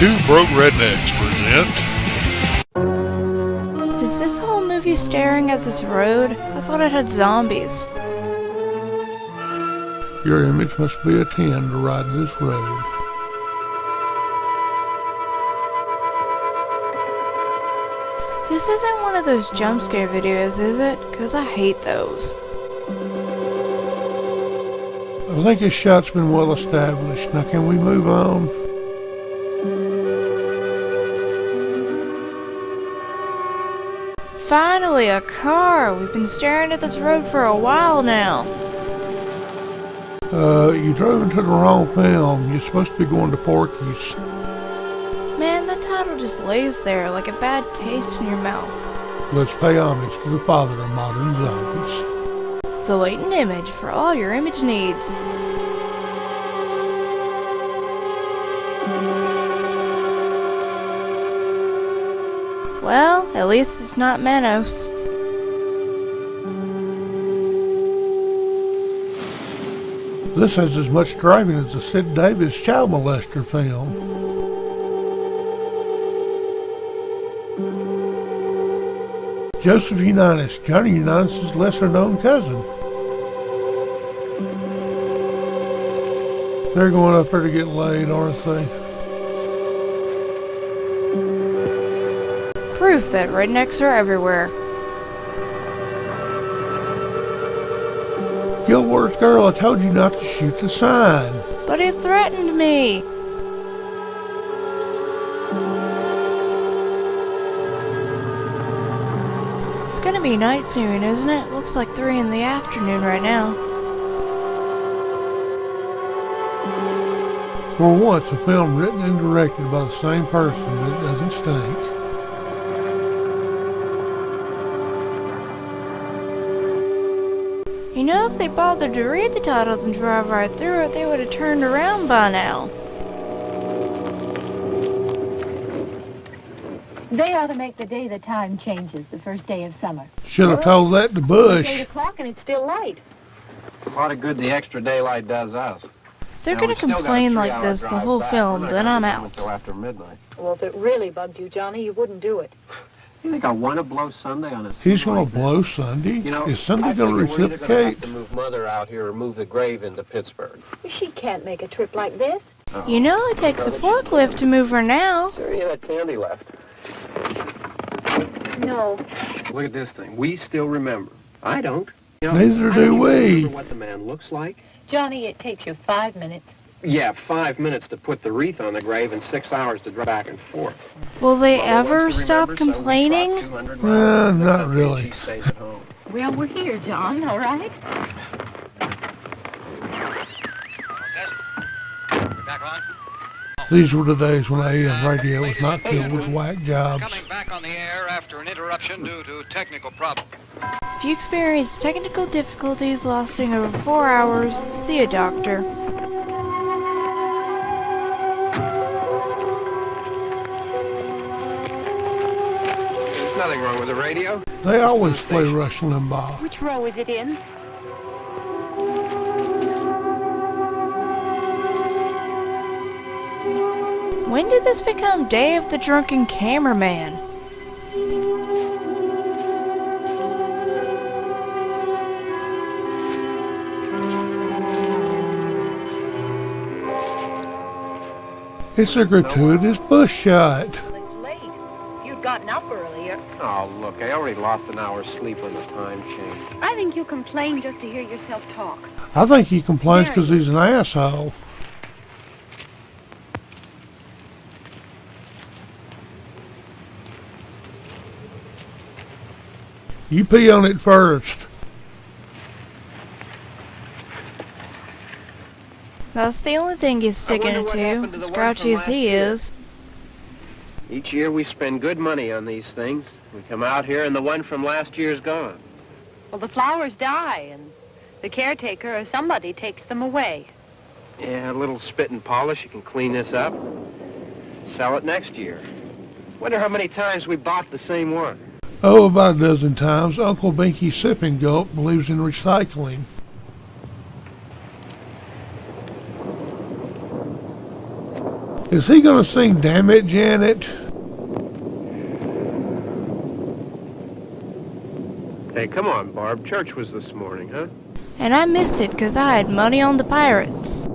Two Broke Rednecks present... Is this the whole movie staring at this road? I thought it had zombies. Your image must be a 10 to ride this road. This isn't one of those jump scare videos, is it? 'Cause I hate those. I think this shot's been well established. Now can we move on? Finally, a car! We've been staring at this road for a while now. You drove into the wrong film. You're supposed to be going to Porky's. Man, the title just lays there like a bad taste in your mouth. Let's pay homage to the father of modern zombies. The latent image for all your image needs. Well, at least it's not Manos. This has as much driving as the Sid Davis child molester film. Joseph Unitas, Johnny Unitas' lesser known cousin. They're going up there to get laid, aren't they? Proof that rednecks are everywhere. Gilworth girl, I told you not to shoot the sign. But it threatened me. It's gonna be night soon, isn't it? Looks like 3 in the afternoon right now. For once, a film written and directed by the same person that doesn't stink. You know, if they bothered to read the titles and drive right through it, they would have turned around by now. They ought to make the day the time changes, the first day of summer. Should have told that to It's Bush. 8 o'clock and it's still light. A lot of good the extra daylight does us. If they're gonna complain like this the whole film, then I'm out. Until after midnight. Well, if it really bugged you, Johnny, you wouldn't do it. You think I want to blow Sunday on a... He's going to blow Sunday? You know, Is Sunday I going to figure we're either gonna reciprocate? have to move Mother out here or move the grave into Pittsburgh. She can't make a trip like this. You know, it takes a forklift to move her now. Is there any of that candy left? No. Look at this thing. We still remember. I don't. You know, Neither I do don't even we. remember what the man looks like. Johnny, it takes you 5 minutes. Yeah, 5 minutes to put the wreath on the grave and 6 hours to drive back and forth. Will they Mother ever wants to stop remember, so we complaining? drive 200 miles. Not That's okay, really. she stays at home. Well, we're here, John, all right? These were the days when AM radio was not filled with whack jobs. Coming back on the air after an interruption due to technical problem. If you experience technical difficulties lasting over 4 hours, see a doctor. There's nothing wrong with the radio. They always play Rush Limbaugh. Which row is it in? When did this become Day of the Drunken Cameraman? It's a gratuitous bush shot. It's late. If you'd gotten up earlier. Oh, look, I already lost an hour's sleep when the time changed. I think you complain just to hear yourself talk. I think he complains because he's an asshole. You pee on it first. That's the only thing he's sticking wonder it what happened to to, the one grouchy from as he last year. is. Each year we spend good money on these things. We come out here and the one from last year's gone. Well, the flowers die, and the caretaker or somebody takes them away. Yeah, a little spit and polish. You can clean this up. Sell it next year. Wonder how many times we bought the same one. Oh, about a dozen times. Uncle Binky Sipping Gulp believes in recycling. Is he gonna sing Damn It, Janet? Hey, come on, Barb. Church was this morning, huh? And I missed it because I had money on the Pirates.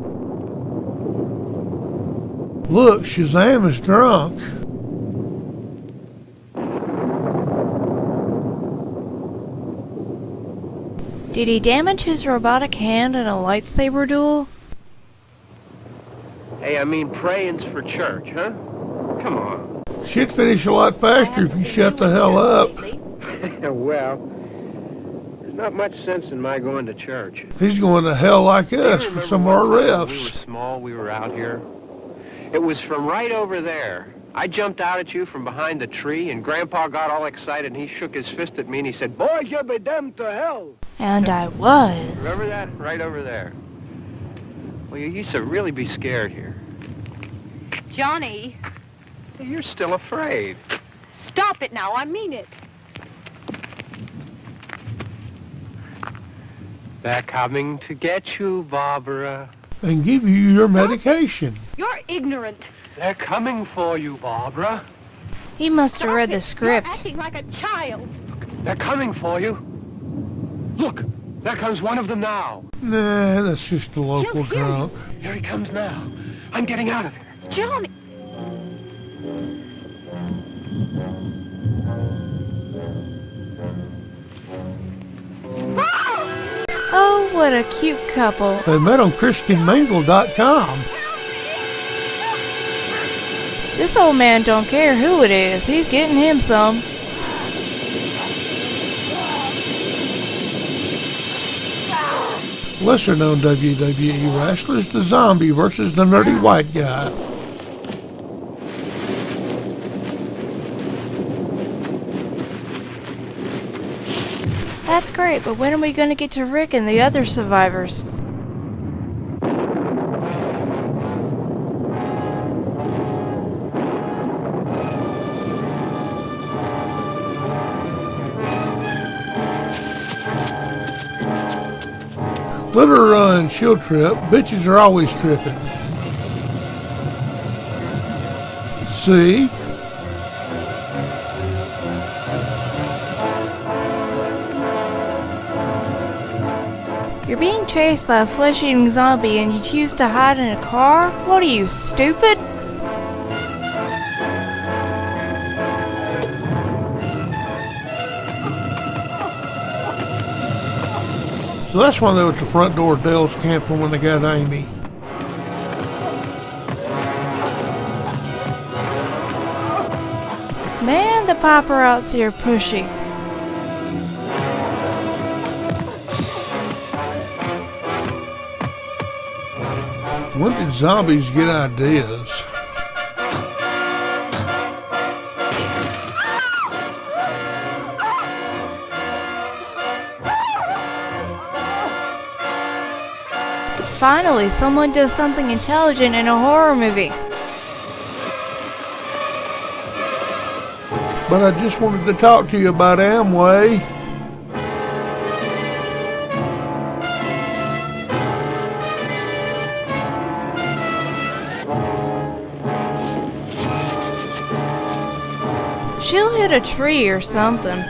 Look, Shazam is drunk. Did he damage his robotic hand in a lightsaber duel? Hey, I mean, praying's for church, huh? Come on. She'd finish a lot faster if you shut the hell up. Well, there's not much sense in my going to church. He's going to hell like us for some of our We riffs. were small, we were out here. It was from right over there. I jumped out at you from behind the tree, and Grandpa got all excited, and he shook his fist at me, and he said, "Boys, you'll be damned to hell." And I was. Remember that? Right over there. Well, you used to really be scared here. Johnny, You're still afraid. stop it now. I mean it. They're coming to get you, Barbara. And give you your medication. You're ignorant. They're coming for you, Barbara. He must have read the You're script. acting like a child. They're coming for you. Look, there comes one of them now. Nah, that's just a local He'll hear you. drunk. Here he comes now. I'm getting out of here. Johnny. Oh, what a cute couple. They met on ChristianMingle.com. This old man don't care who it is. He's getting him some. Lesser known WWE wrestlers, the zombie versus the nerdy white guy. That's great, but when are we going to get to Rick and the other survivors? Let her run, she'll trip. Bitches are always tripping. See? You're being chased by a flesh-eating zombie and you choose to hide in a car? What are you, stupid? So that's why they were at the front door of Dale's camper when they got Amy. Man, the paparazzi are pushy. When did zombies get ideas? Finally, someone does something intelligent in a horror movie. But I just wanted to talk to you about Amway. She'll hit a tree or something.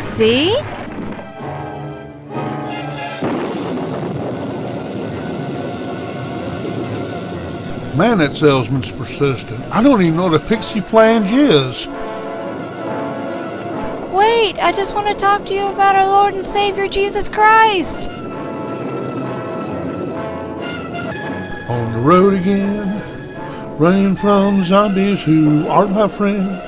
See? Man, that salesman's persistent. I don't even know what a pixie flange is. Wait, I just want to talk to you about our Lord and Savior Jesus Christ. On the road again, running from zombies who aren't my friends.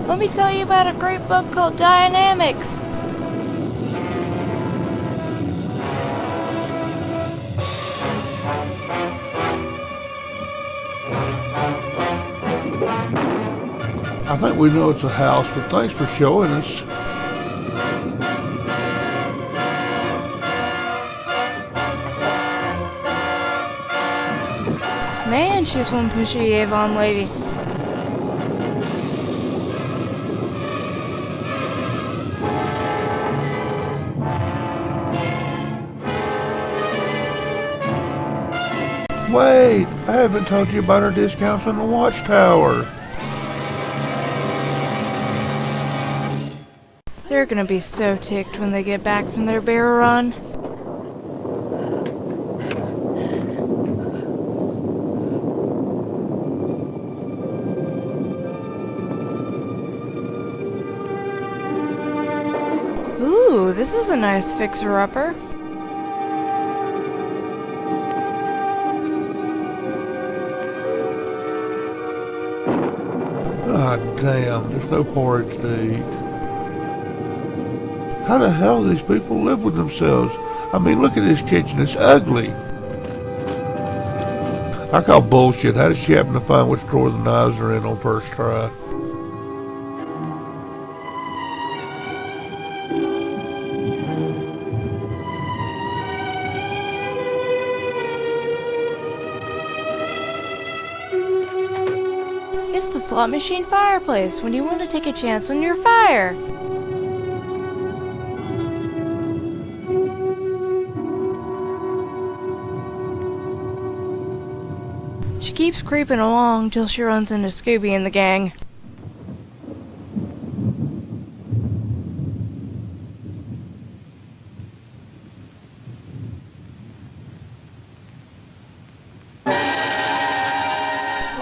Let me tell you about a great book called Dynamics. I think we know it's a house, but thanks for showing us. Man, she's one pushy Avon lady. Wait, I haven't told you about our discounts on the Watchtower. They're gonna be so ticked when they get back from their bear run. Ooh, this is a nice fixer-upper. Ah, damn, there's no porridge to eat. How the hell do these people live with themselves? I mean, look at this kitchen, it's ugly. I call bullshit. How did she happen to find which drawer the knives are in on first try? It's the slot machine fireplace when you want to take a chance on your fire. She keeps creeping along till she runs into Scooby and the gang.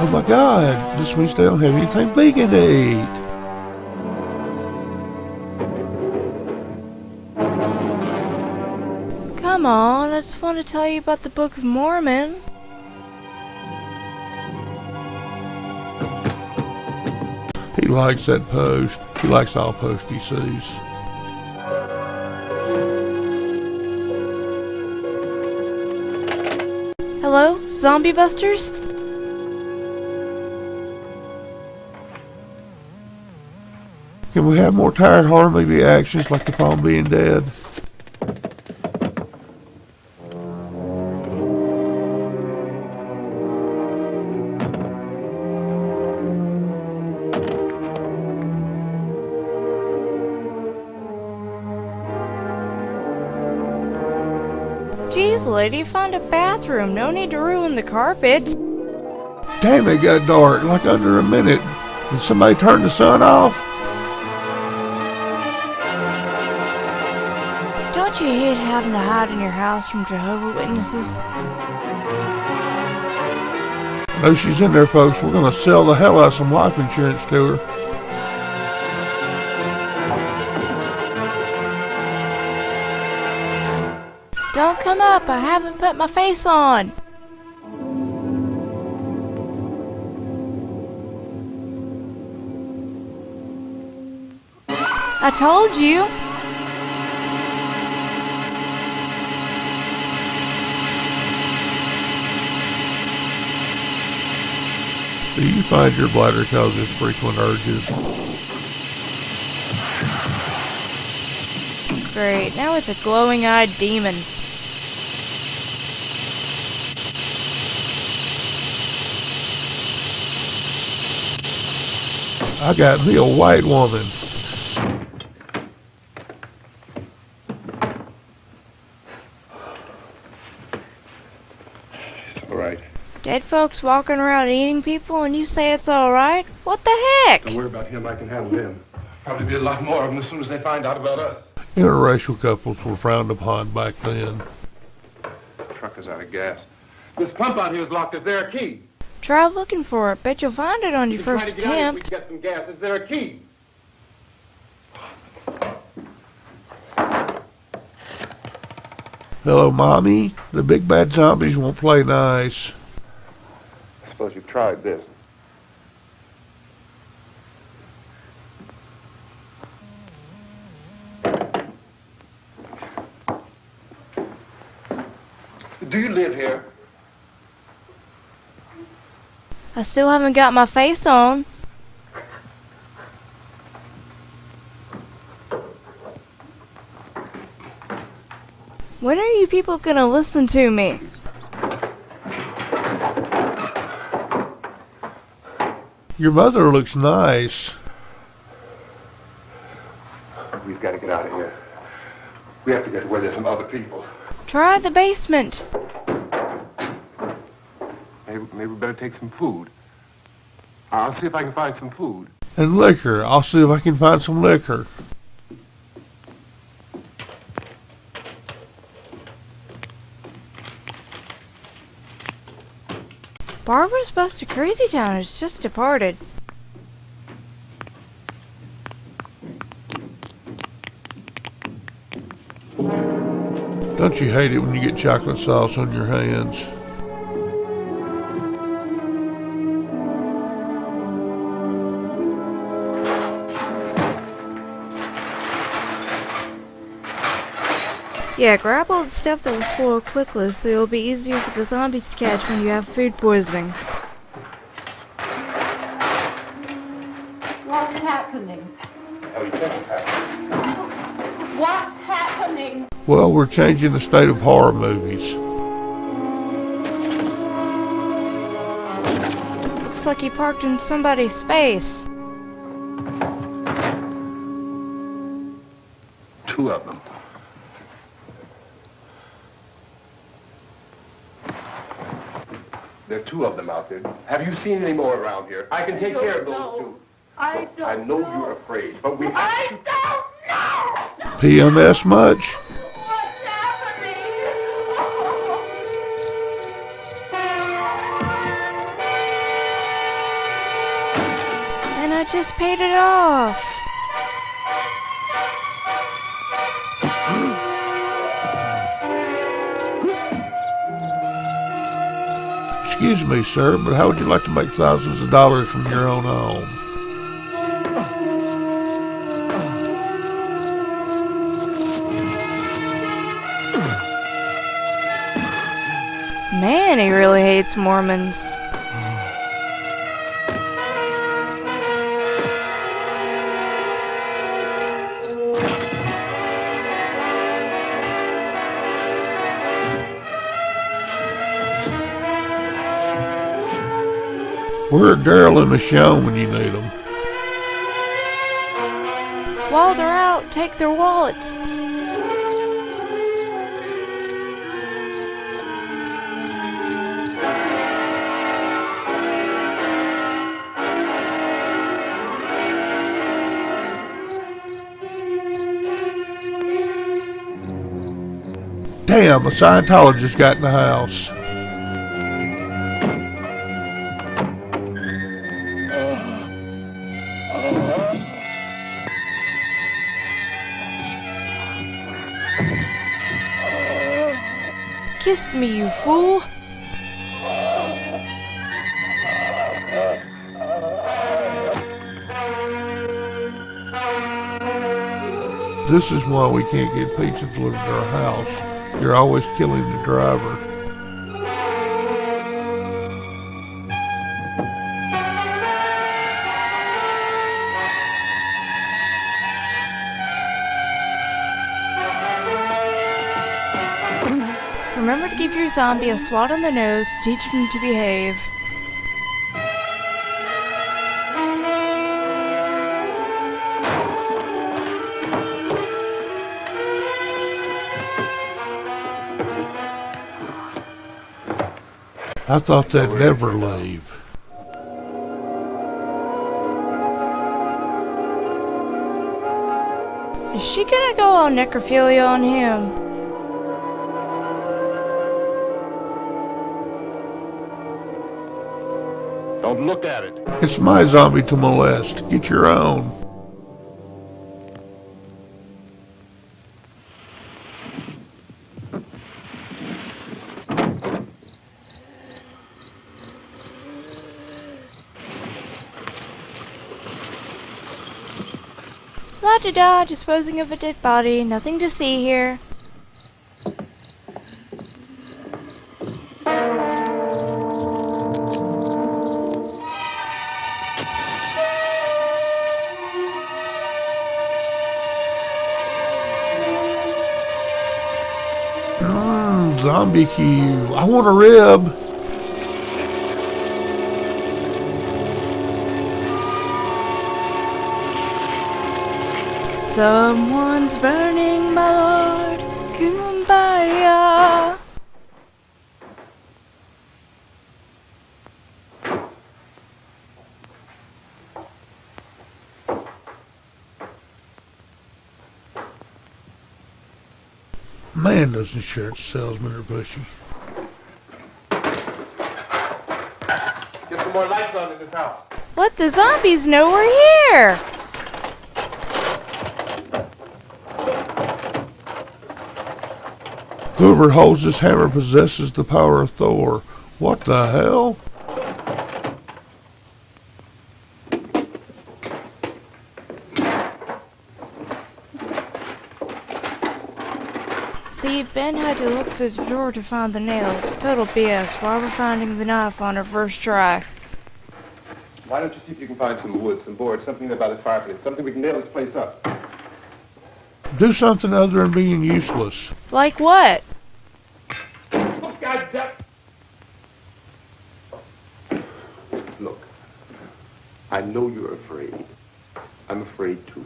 Oh my god, this means they don't have anything vegan to eat. Come on, I just want to tell you about the Book of Mormon. He likes that post. He likes all posts he sees. Hello, zombie busters? Can we have more tired horror movie actions like the phone being dead? Jeez, lady, find a bathroom. No need to ruin the carpet. Damn, it got dark, like under a minute. Did somebody turn the sun off? Don't you hate having to hide in your house from Jehovah's Witnesses? No, she's in there, folks. We're gonna sell the hell out of some life insurance to her. Don't come up, I haven't put my face on. I told you. Do you find your bladder causes frequent urges? Great, now it's a glowing-eyed demon. I got me a white woman. It's all right. Dead folks walking around eating people and you say it's alright? What the heck? Don't worry about him. I can handle him. Probably be a lot more of them as soon as they find out about us. Interracial couples were frowned upon back then. The truck is out of gas. This pump out here is locked. Is there a key? Try looking for it. Bet you'll find it on your first Try to get out here, we attempt. can get some gas. Is there a key? Hello, Mommy. The big bad zombies won't play nice. I suppose you've tried this. Do you live here? I still haven't got my face on. When are you people gonna listen to me? Your mother looks nice. We've got to get out of here. We have to get to where there's some other people. Try the basement. Maybe we better take some food. I'll see if I can find some food. And liquor. I'll see if I can find some liquor. Barbara's bus to Crazy Town has just departed. Don't you hate it when you get chocolate sauce on your hands? Yeah, grab all the stuff that will spoil quickly so it'll be easier for the zombies to catch when you have food poisoning. What's happening? What's happening? Well, we're changing the state of horror movies. Looks like you parked in somebody's space. Two of them. There are two of them out there. Have you seen any more around here? I can take care of those two. I I know you're afraid, but we have to. I don't know! PMS much? What's happening? And I just paid it off. Excuse me, sir, but how would you like to make thousands of dollars from your own home? Man, he really hates Mormons. We're a Daryl and Michonne when you need them. While they're out, take their wallets. Damn, a Scientologist got in the house. Kiss me, you fool. This is why we can't get pizza delivered to our house. You're always killing the driver. Remember to give your zombie a swat on the nose to teach them to behave. I thought they'd never leave. Is she gonna go all necrophilia on him? Don't look at it. It's my zombie to molest. Get your own. La-da-da, disposing of a dead body. Nothing to see here. Zombie Q. I want a rib. Someone's burning, my lord. Kumbaya. Man, those insurance salesmen are pushy. Get some more lights on in this house. Let the zombies know we're here! Whoever holds this hammer possesses the power of Thor. What the hell? See, Ben had to look through the drawer to find the nails. Total BS. Why we're finding the knife on our first try. Why don't you see if you can find some wood, some board, something about the fireplace, something we can nail this place up. Do something other than being useless. Like what? Oh, God damn. Look, I know you're afraid. I'm afraid too.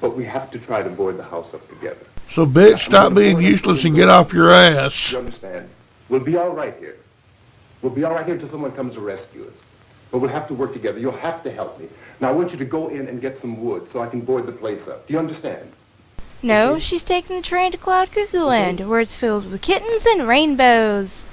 But we have to try to board the house up together. So, bitch, stop being useless and get off your ass. You understand? We'll be all right here. We'll be all right here until someone comes to rescue us. But we'll have to work together. You'll have to help me. Now, I want you to go in and get some wood so I can board the place up. Do you understand? No, she's taking the train to Cloud Cuckoo Land, where it's filled with kittens and rainbows.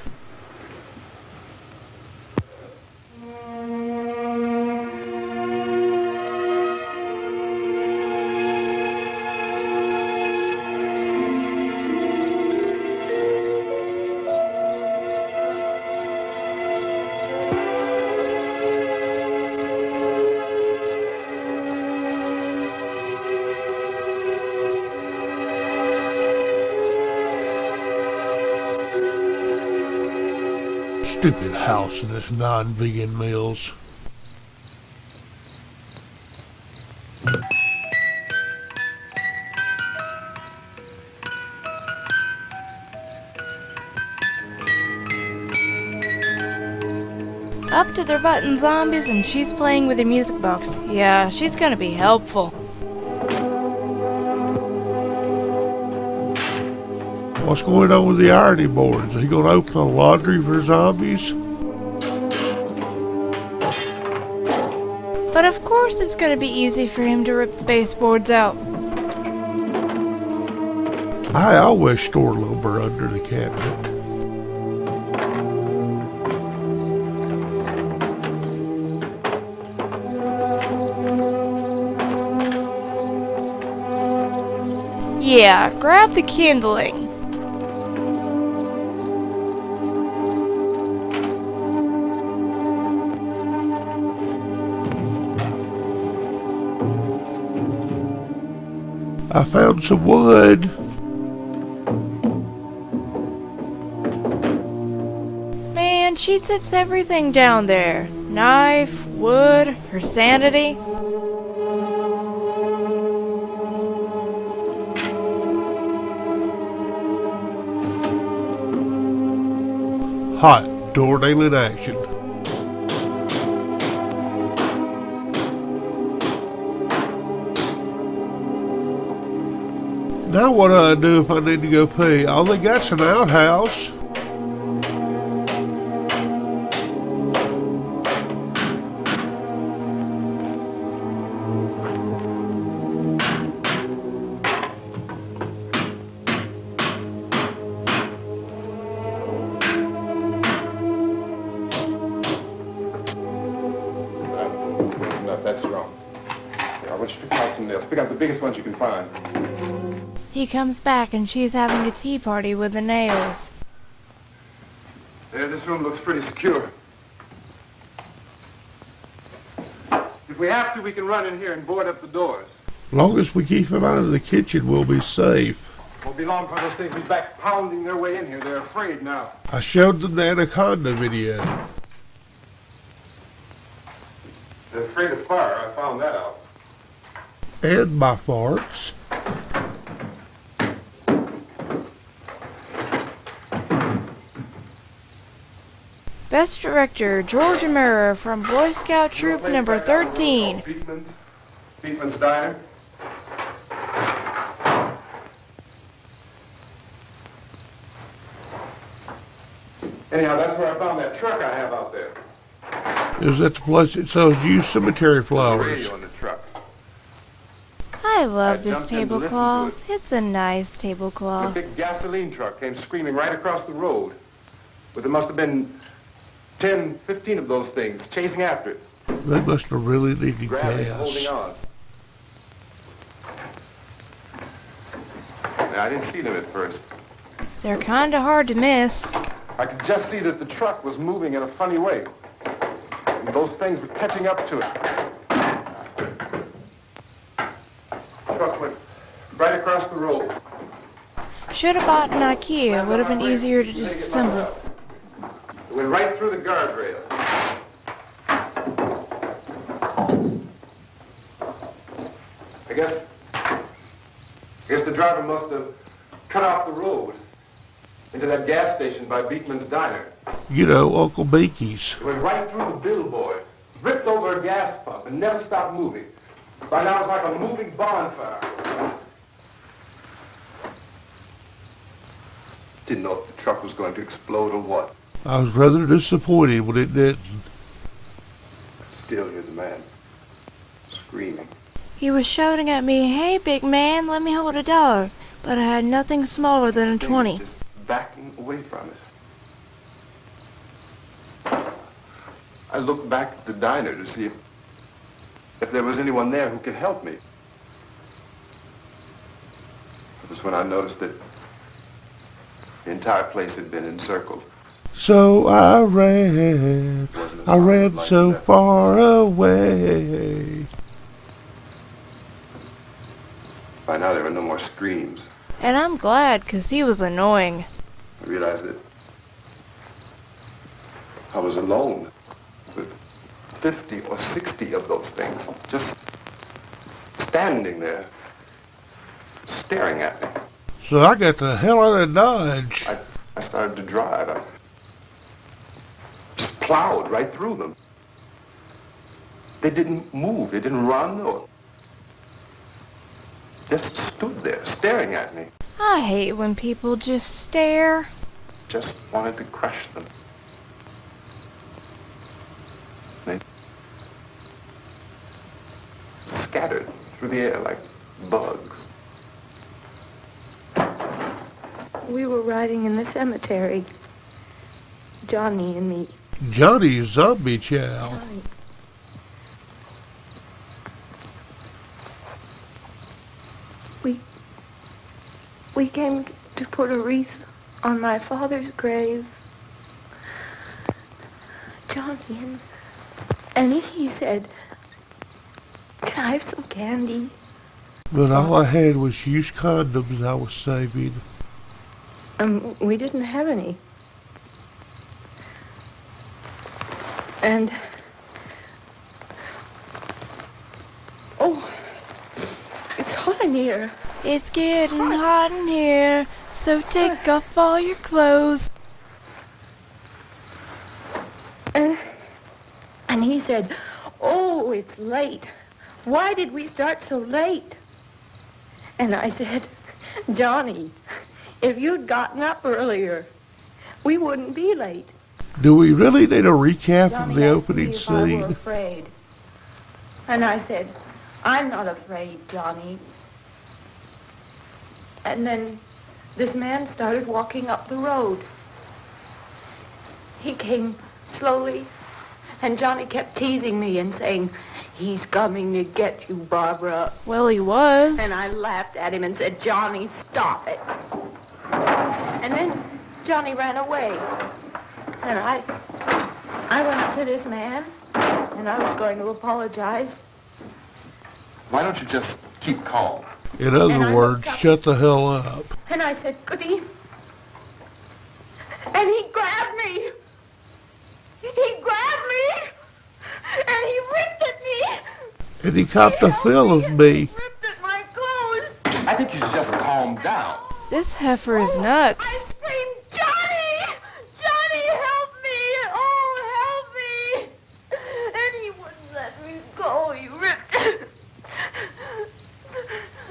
Stupid house and its non-vegan meals. Up to their butt in zombies, and she's playing with her music box. Yeah, she's gonna be helpful. What's going on with the ironing boards? Are he going to open a laundry for zombies? But of course it's gonna be easy for him to rip the baseboards out. I always store lumber under the cabinet. Yeah, grab the kindling. I found some wood. Man, she sets everything down there. Knife, wood, her sanity. Hot door nail in action. Now what do I do if I need to go pee? All they got's an outhouse. Not that strong. Here, I want you to pick out some nails. Pick out the biggest ones you can find. He comes back and she's having a tea party with the nails. There, this room looks pretty secure. If we have to, we can run in here and board up the doors. Long as we keep them out of the kitchen, we'll be safe. Won't be long for those things to be back pounding their way in here. They're afraid now. I showed them the anaconda video. They're afraid of fire. I found that out. And my farts. Best Director, George Romero from Boy Scout Troop number 13. Beekman's Diner. Anyhow, that's where I found that truck I have out there. Is that the place that sells used cemetery flowers? Radio in the truck. I love I this jumped in to listen to tablecloth. it. It's a nice A tablecloth. big gasoline truck came screaming right across the road. But there must have been 10, 15 of those things chasing after it. They must have really needed Grabbing, gas. holding on. Now, I didn't see them at first. They're kinda hard to miss. I could just see that the truck was moving in a funny way. And those things were catching up to it. The truck went right across the road. Should have bought an IKEA. Would have been easier to disassemble. It went right through the guardrail. I guess the driver must have cut off the road into that gas station by Beekman's Diner. You know, Uncle Beaky's. It went right through the billboard, ripped over a gas pump, and never stopped moving. By now it's like a moving bonfire. Didn't know if the truck was going to explode or what. I was rather disappointed when it didn't. Still, here's the man screaming. He was shouting at me, "Hey, big man, let me hold $1." But I had nothing smaller than a 20. Just backing away from it. I looked back at the diner to see if there was anyone there who could help me. It was when I noticed that the entire place had been encircled. So I ran so far away. By now there were no more screams. And I'm glad, 'cause he was annoying. I realized that I was alone with 50 or 60 of those things, just standing there, staring at me. So I got the hell out of Dodge. I started to drive. I just plowed right through them. They didn't move. They didn't run or just stood there staring at me. I hate when people just stare. Just wanted to crush them. They scattered through the air like bugs. We were riding in the cemetery, Johnny and me. Johnny's zombie chow. We came to put a wreath on my father's grave. Johnny, and he said, "Can I have some candy?" But all I had was used condoms I was saving. We didn't have any. And, oh, it's hot in here. It's getting hot in here, so take off all your clothes. And he said, "Oh, it's late. Why did we start so late?" And I said, "Johnny, if you'd gotten up earlier, we wouldn't be late." Do we really need a recap Johnny of the asked opening me if I were scene? afraid. And I said, "I'm not afraid, Johnny." And then this man started walking up the road. He came slowly, and Johnny kept teasing me and saying, "He's coming to get you, Barbara." Well, he was. And I laughed at him and said, "Johnny, stop it." And then Johnny ran away. And I went up to this man, and I was going to apologize. Why don't you just keep calm? In And I other words, looked up. shut the hell up. And I said, "Goody." And he grabbed me. He grabbed me. And he ripped at me. And he copped a fill of me. He ripped at my clothes. I think you should just calm down. This heifer is nuts. I screamed, "Johnny! Johnny, help me! Oh, help me!" And he wouldn't let me go. He ripped.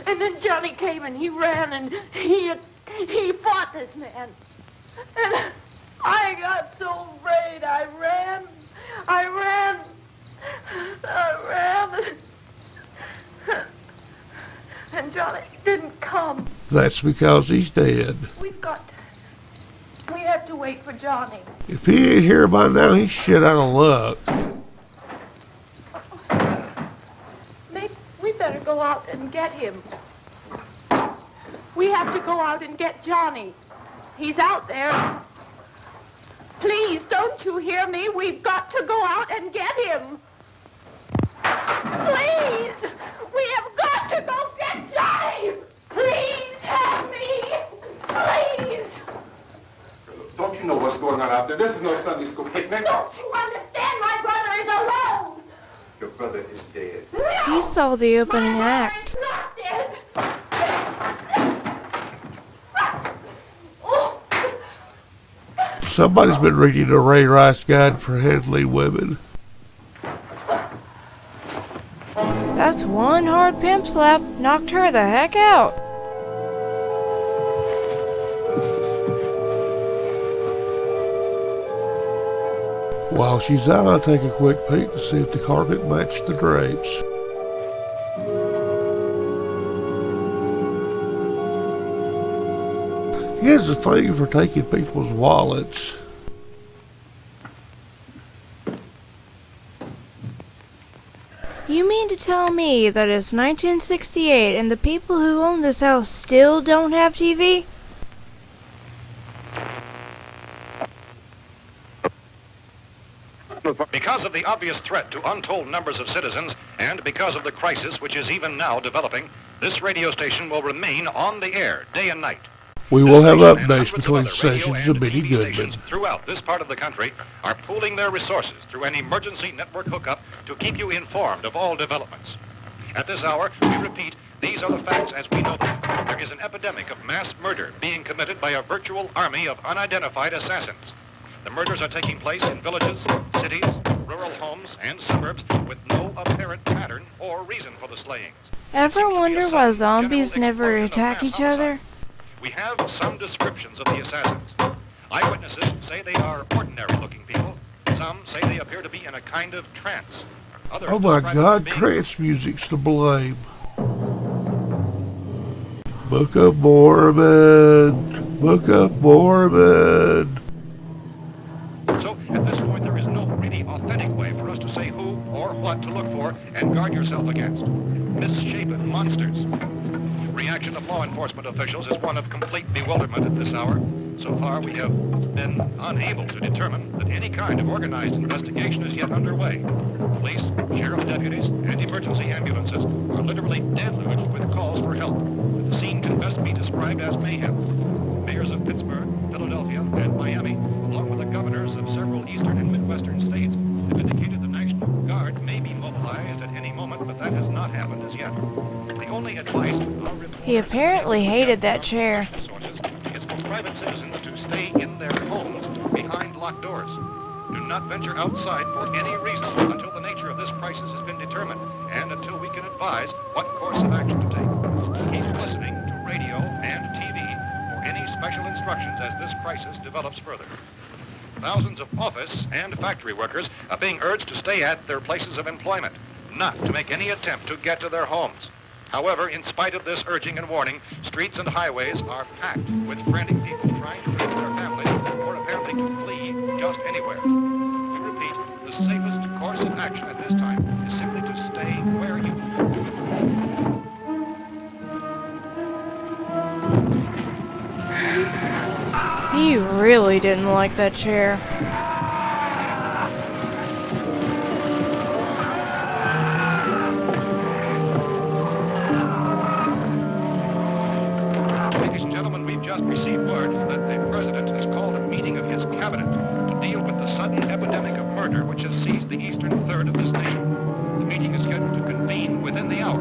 And then Johnny came and he ran and he fought this man. And I got so afraid. I ran. Johnny didn't come. That's because he's dead. We have to wait for Johnny. If he ain't here by now, he's shit out of luck. We better go out and get him. We have to go out and get Johnny. He's out there. Please, don't you hear me? We've got to go out and get him. Please! We have got to go get Johnny! Please help me! Please! Don't you know what's going on out there? This is no Sunday school picnic. Don't you understand? My brother is alone! Your brother is dead. He saw the opening act. Not dead! Somebody's been reading a Ray Rice guide for handling women. That's one hard pimp slap. Knocked her the heck out. While she's out, I'll take a quick peek to see if the carpet matched the drapes. He has a thing for taking people's wallets. You mean to tell me that it's 1968 and the people who own this house still don't have TV? Because of the obvious threat to untold numbers of citizens, and because of the crisis which is even now developing, this radio station will remain on the air day and night. We will have This station and updates hundreds of between other radio sessions and of Benny TV Goodman. stations throughout this part of the country are pooling their resources through an emergency network hookup to keep you informed of all developments. At this hour, we repeat, these are the facts as we know them. There is an epidemic of mass murder being committed by a virtual army of unidentified assassins. The murders are taking place in villages, cities, rural homes, and suburbs with no apparent pattern or reason for the slayings. Ever wonder why zombies never attack each other? We have some descriptions of the assassins. Eyewitnesses say they are ordinary-looking people. Some say they appear to be in a kind of trance. Others Oh my describe them God, as being trance music's to blame. Book of Mormon, Book of Mormon. So, at this point, there is no really authentic way for us to say who or what to look for and guard yourself against. Misshapen monsters. Reaction of law enforcement officials is one of complete bewilderment at this hour. So far, we have been unable to determine that any kind of organized investigation is yet underway. Police, sheriff's deputies, and emergency ambulances are literally deluged with calls for help. The scene can best be described as mayhem. Mayors of Pittsburgh, Philadelphia, and Miami, along with the governors of several eastern and midwestern states, have indicated the National Guard may be mobilized at any moment, but that has not happened as yet. The only advice He apparently hated that chair. sources is for private citizens to stay in their homes behind locked doors. Do not venture outside for any reason until the nature of this crisis has been determined and until we can advise what course of action to take. Keep listening to radio and TV for any special instructions as this crisis develops further. Thousands of office and factory workers are being urged to stay at their places of employment, not to make any attempt to get to their homes. However, in spite of this urging and warning, streets and highways are packed with frantic people trying to reach their families or apparently to flee just anywhere. We repeat, the safest course of action at this time is simply to stay where you are. He really didn't like that chair. Ladies and gentlemen, we've just received word that the President has called a meeting of his cabinet to deal with the sudden epidemic of murder which has seized the eastern third of this nation. The meeting is scheduled to convene within the hour.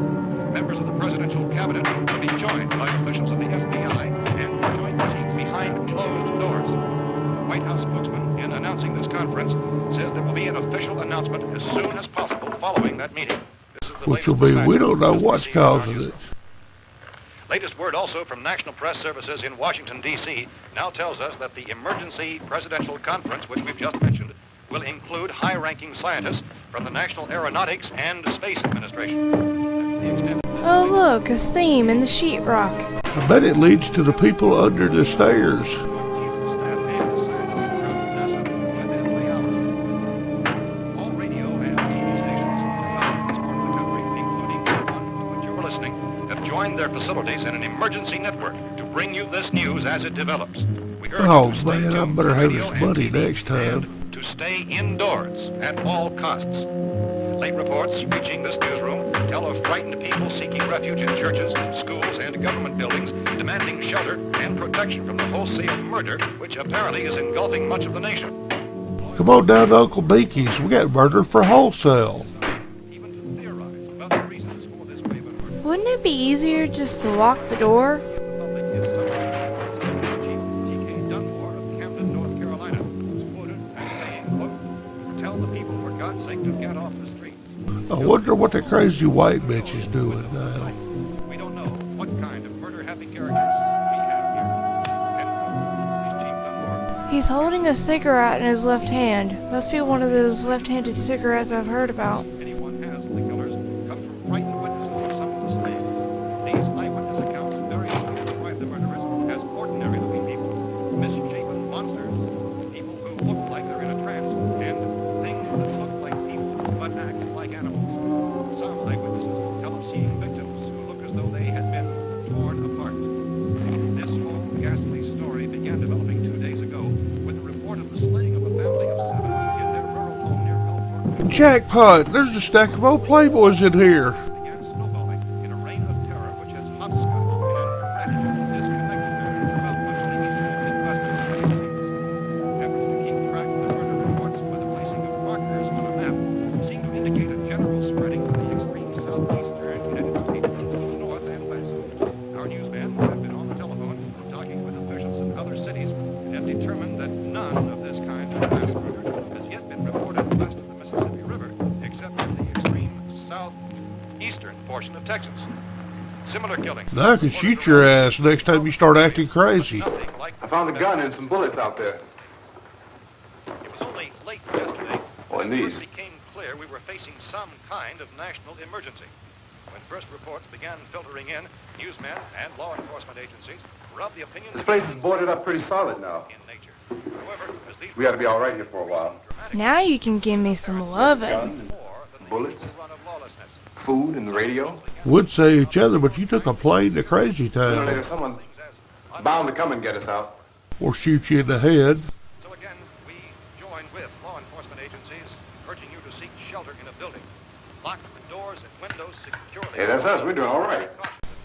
Members of the presidential cabinet will be joined by officials of the FBI and joint meeting behind closed doors. The White House spokesman, in announcing this conference, says there will be an official announcement as soon as possible following that meeting. This is the Which will latest be, we don't know fact what's received on causing you. it. Latest word also from National Press Services in Washington, D.C. now tells us that the emergency presidential conference, which we've just mentioned, will include high-ranking scientists from the National Aeronautics and Space Administration. That's the extent of this Oh smoke, a steam in the sheetrock. I bet it leads to the people under the stairs. Their facilities in an emergency network to bring you this news as it develops. We urge Oh you to stay man, I tuned better for have radio this money and TV next time. and to stay indoors at all costs. Late reports reaching this newsroom tell of frightened people seeking refuge in churches, schools, and government buildings, demanding shelter and protection from the wholesale murder, which apparently is engulfing much of the nation. Come on down to Uncle Beaky's. We got murder for wholesale. Even to theorize about the reasons for this wave of murder. Wouldn't it be easier just to lock the door? I wonder what the crazy white bitch is doing now. We don't know what kind of murder-happy characters we have here. He's holding a cigarette in his left hand. Must be one of those left-handed cigarettes I've heard about. Anyone has the killers come from frightened witnesses of some of the slaves. These eyewitness accounts very often describe the murderers as ordinary-looking people, misshapen monsters, people who look like they're in a trance, and things that look like people but act like animals. Some eyewitnesses tell of seeing victims who look as though they had been torn apart. This whole ghastly story began developing 2 days ago with the report of the slaying of a family of 7 in their rural home near Gulfport. Jackpot! There's a stack of old Playboys in here. Began snowballing in a reign of terror which has hopscotched in an erratic, disconnected manner throughout much of the eastern and western United States. Efforts to keep track of the murder reports by the placing of markers on a map seem to indicate a general spreading of the extreme southeastern United States into the north and west. Our newsmen have been on the telephone talking with officials in other cities and have determined that none of this kind of mass murder has yet been reported west of the Mississippi River, except in the extreme southeastern portion of Texas. Similar killings. Now I can shoot your ass next time you start acting crazy. Nothing like I found a gun and some bullets out there. It was only late yesterday Oh, and when it these. became clear we were facing some kind of national emergency. When first reports began filtering in, newsmen and law enforcement agencies were of the opinion This place is boarded up pretty solid now. in nature. However, as these We ought to be all right here for a while. Now you can give me some loving. Gun, more than the bullets, usual run of lawlessness. food, and the radio. Would say each other, but you took a plane to Crazy Sooner or Town. later, someone bound to come and get us out. Or shoot you in the head. So again, we join with law enforcement agencies, urging you to seek shelter in a building. Lock the doors and windows securely. Hey, that's us. We're doing all right.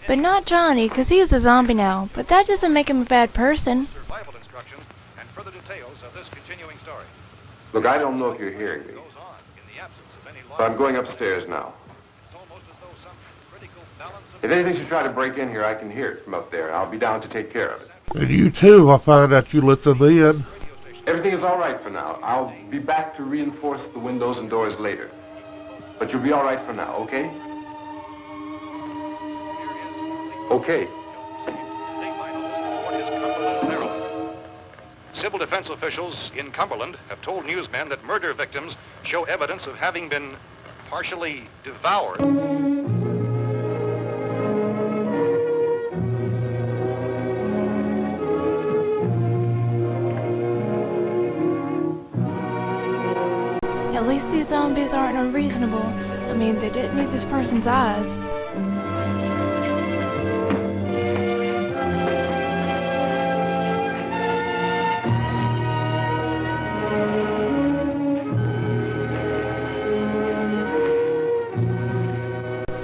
But not Johnny, 'cause he's a zombie now. But that doesn't make him a bad person. Survival instructions and further details of this continuing story. Look, I don't know if you're hearing me, Goes on in the absence of any law. but I'm going upstairs now. It's almost as though some critical balance of If anything should try to break in here, I can hear it from up there. I'll be down to take care of it. And you too, I find out you let them in. Everything is all right for now. I'll be back to reinforce the windows and doors later. But you'll be all right for now, okay? Okay. Civil defense officials in Cumberland have told newsmen that murder victims show evidence of having been partially devoured. At least these zombies aren't unreasonable. I mean, they didn't need this person's eyes.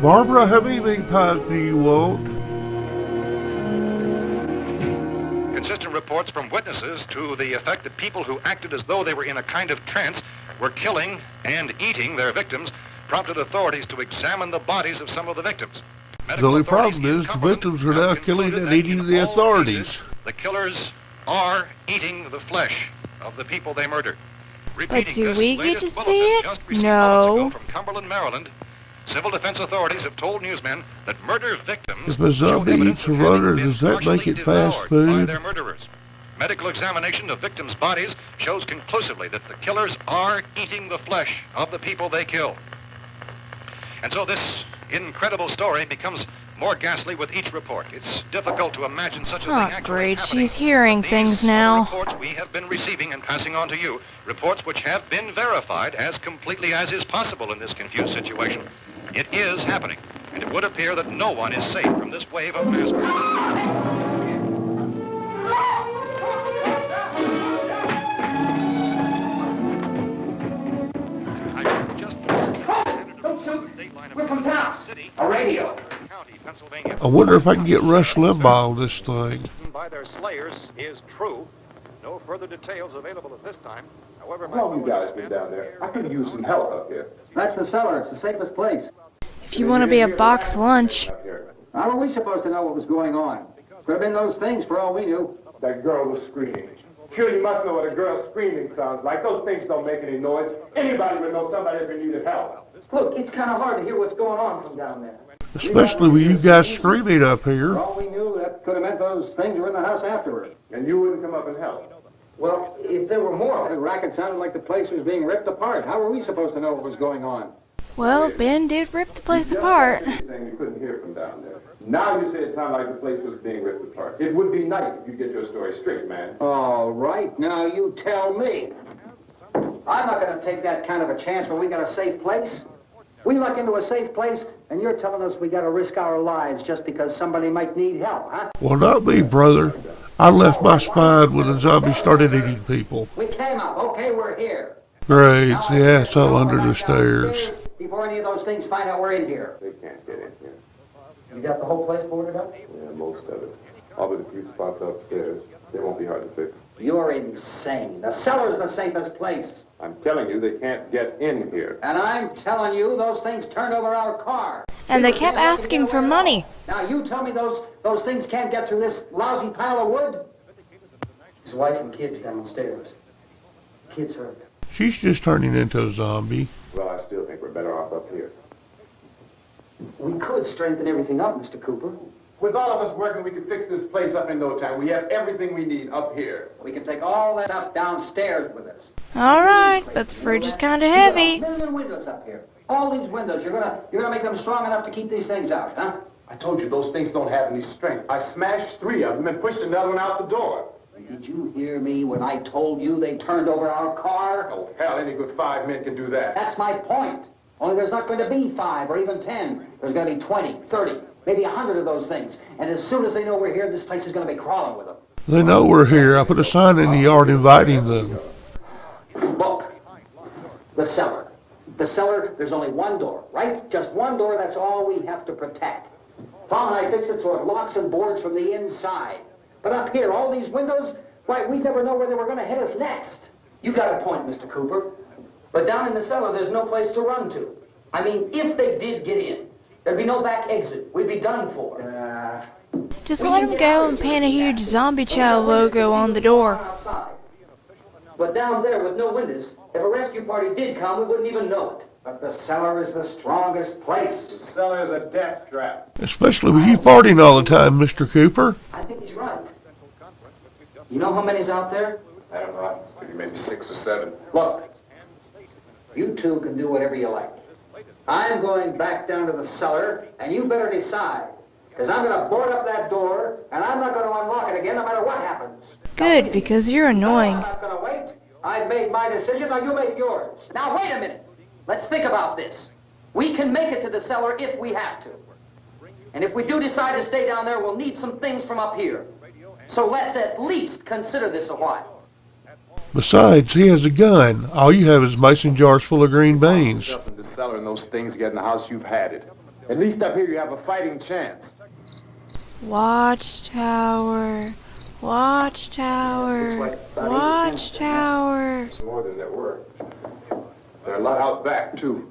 Barbara, how many meat pies do you want? Consistent reports from witnesses to the effect that people who acted as though they were in a kind of trance were killing and eating their victims prompted authorities to examine the bodies of some of the victims. The only problem is the victims are now killing and eating the authorities. The killers are eating the flesh of the people they murdered. But do we get to latest see bulletin it? just received No. moments ago from Cumberland, Maryland. Civil defense authorities have told newsmen that murder victims If a zombie show evidence eats a of having runner, been does that make partially it fast devoured food? by their murderers. Medical examination of victims' bodies shows conclusively that the killers are eating the flesh of the people they kill. And so this incredible story becomes more ghastly with each report. It's difficult to imagine such a thing Oh, actually great. happening. She's hearing These things are the now. reports we have been receiving and passing on to you. Reports which have been verified as completely as is possible in this confused situation. It is happening, and it would appear that no one is safe from this wave of mass murder. We're from town. A radio. I wonder if I can get Rush Limbaugh on this thing. By their slayers is true. No further details available at this time. However, How long you guys been down there? I could use some help up here. That's the cellar. It's the safest place. If you want to be a box lunch. Up here. How were we supposed to know what was going on? Could have been those things for all we knew. That girl was screaming. Sure, you must know what a girl screaming sounds like. Those things don't make any noise. Anybody would know somebody ever needed help. Look, it's kind of hard to hear what's going on from down there. Especially with you guys screaming up here. For all we knew, that could have meant those things were in the house afterward. And you wouldn't come up and help. Well, if there were more, the racket sounded like the place was being ripped apart. How were we supposed to know what was going on? Well, Ben did rip the place apart. You're saying you couldn't hear from down there. Now you say it sounded like the place was being ripped apart. It would be nice if you get your story straight, man. All right, now you tell me. I'm not going to take that kind of a chance when we got a safe place. We luck into a safe place, and you're telling us we got to risk our lives just because somebody might need help, huh? Well, not me, brother. I left my spine when the zombies started eating people. We came up. Okay, we're here. Great. Yeah, it's all under the stairs. Before any of those things find out we're in here. They can't get in here. You got the whole place boarded up? Yeah, most of it. All but a few spots upstairs. They won't be hard to fix. You're insane. The cellar's the safest place. I'm telling you, they can't get in here. And I'm telling you, those things turned over our car. And they kept asking for money. Now, you tell me those things can't get through this lousy pile of wood? His wife and kids downstairs. Kids hurt. She's just turning into a zombie. Well, I still think we're better off up here. We could strengthen everything up, Mr. Cooper. With all of us working, we could fix this place up in no time. We have everything we need up here. We can take all that stuff downstairs with us. All right, but the fridge is kind of heavy. There are a million windows up here. All these windows, you're gonna make them strong enough to keep these things out, huh? I told you those things don't have any strength. I smashed 3 of them and pushed another one out the door. Did you hear me when I told you they turned over our car? Oh, hell, any good 5 men can do that. That's my point. Only there's not going to be 5 or even 10. There's going to be 20, 30, maybe 100 of those things. And as soon as they know we're here, this place is going to be crawling with them. They know we're here. I put a sign in the yard inviting them. Look, the cellar. The cellar, there's only one door, right? Just one door, that's all we have to protect. Tom and I fixed it so it locks and boards from the inside. But up here, all these windows, why, we'd never know where they were going to hit us next. You got a point, Mr. Cooper. But down in the cellar, there's no place to run to. I mean, if they did get in, there'd be no back exit. We'd be done for. Just let him go and paint a huge zombie chow logo on the door. Outside. But down there with no windows, if a rescue party did come, we wouldn't even know it. But the cellar is the strongest place. The cellar is a death trap. Especially with you farting all the time, Mr. Cooper. I think he's right. You know how many's out there? I don't know. Maybe 6 or 7. Look, you two can do whatever you like. I'm going back down to the cellar, and you better decide. Because I'm going to board up that door, and I'm not going to unlock it again no matter what happens. Good, because you're annoying. I'm not going to wait. I've made my decision, now you make yours. Now, wait a minute. Let's think about this. We can make it to the cellar if we have to. And if we do decide to stay down there, we'll need some things from up here. So let's at least consider this a while. Besides, he has a gun. All you have is mason jars full of green beans. Up in the cellar and those things get in the house, you've had it. At least up here you have a fighting chance. Watchtower. Watchtower. Watchtower. It's more than there were. There are a lot out back, too.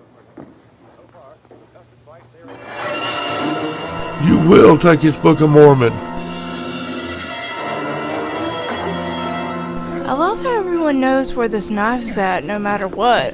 You will take his Book of Mormon. I love how everyone knows where this knife's at, no matter what.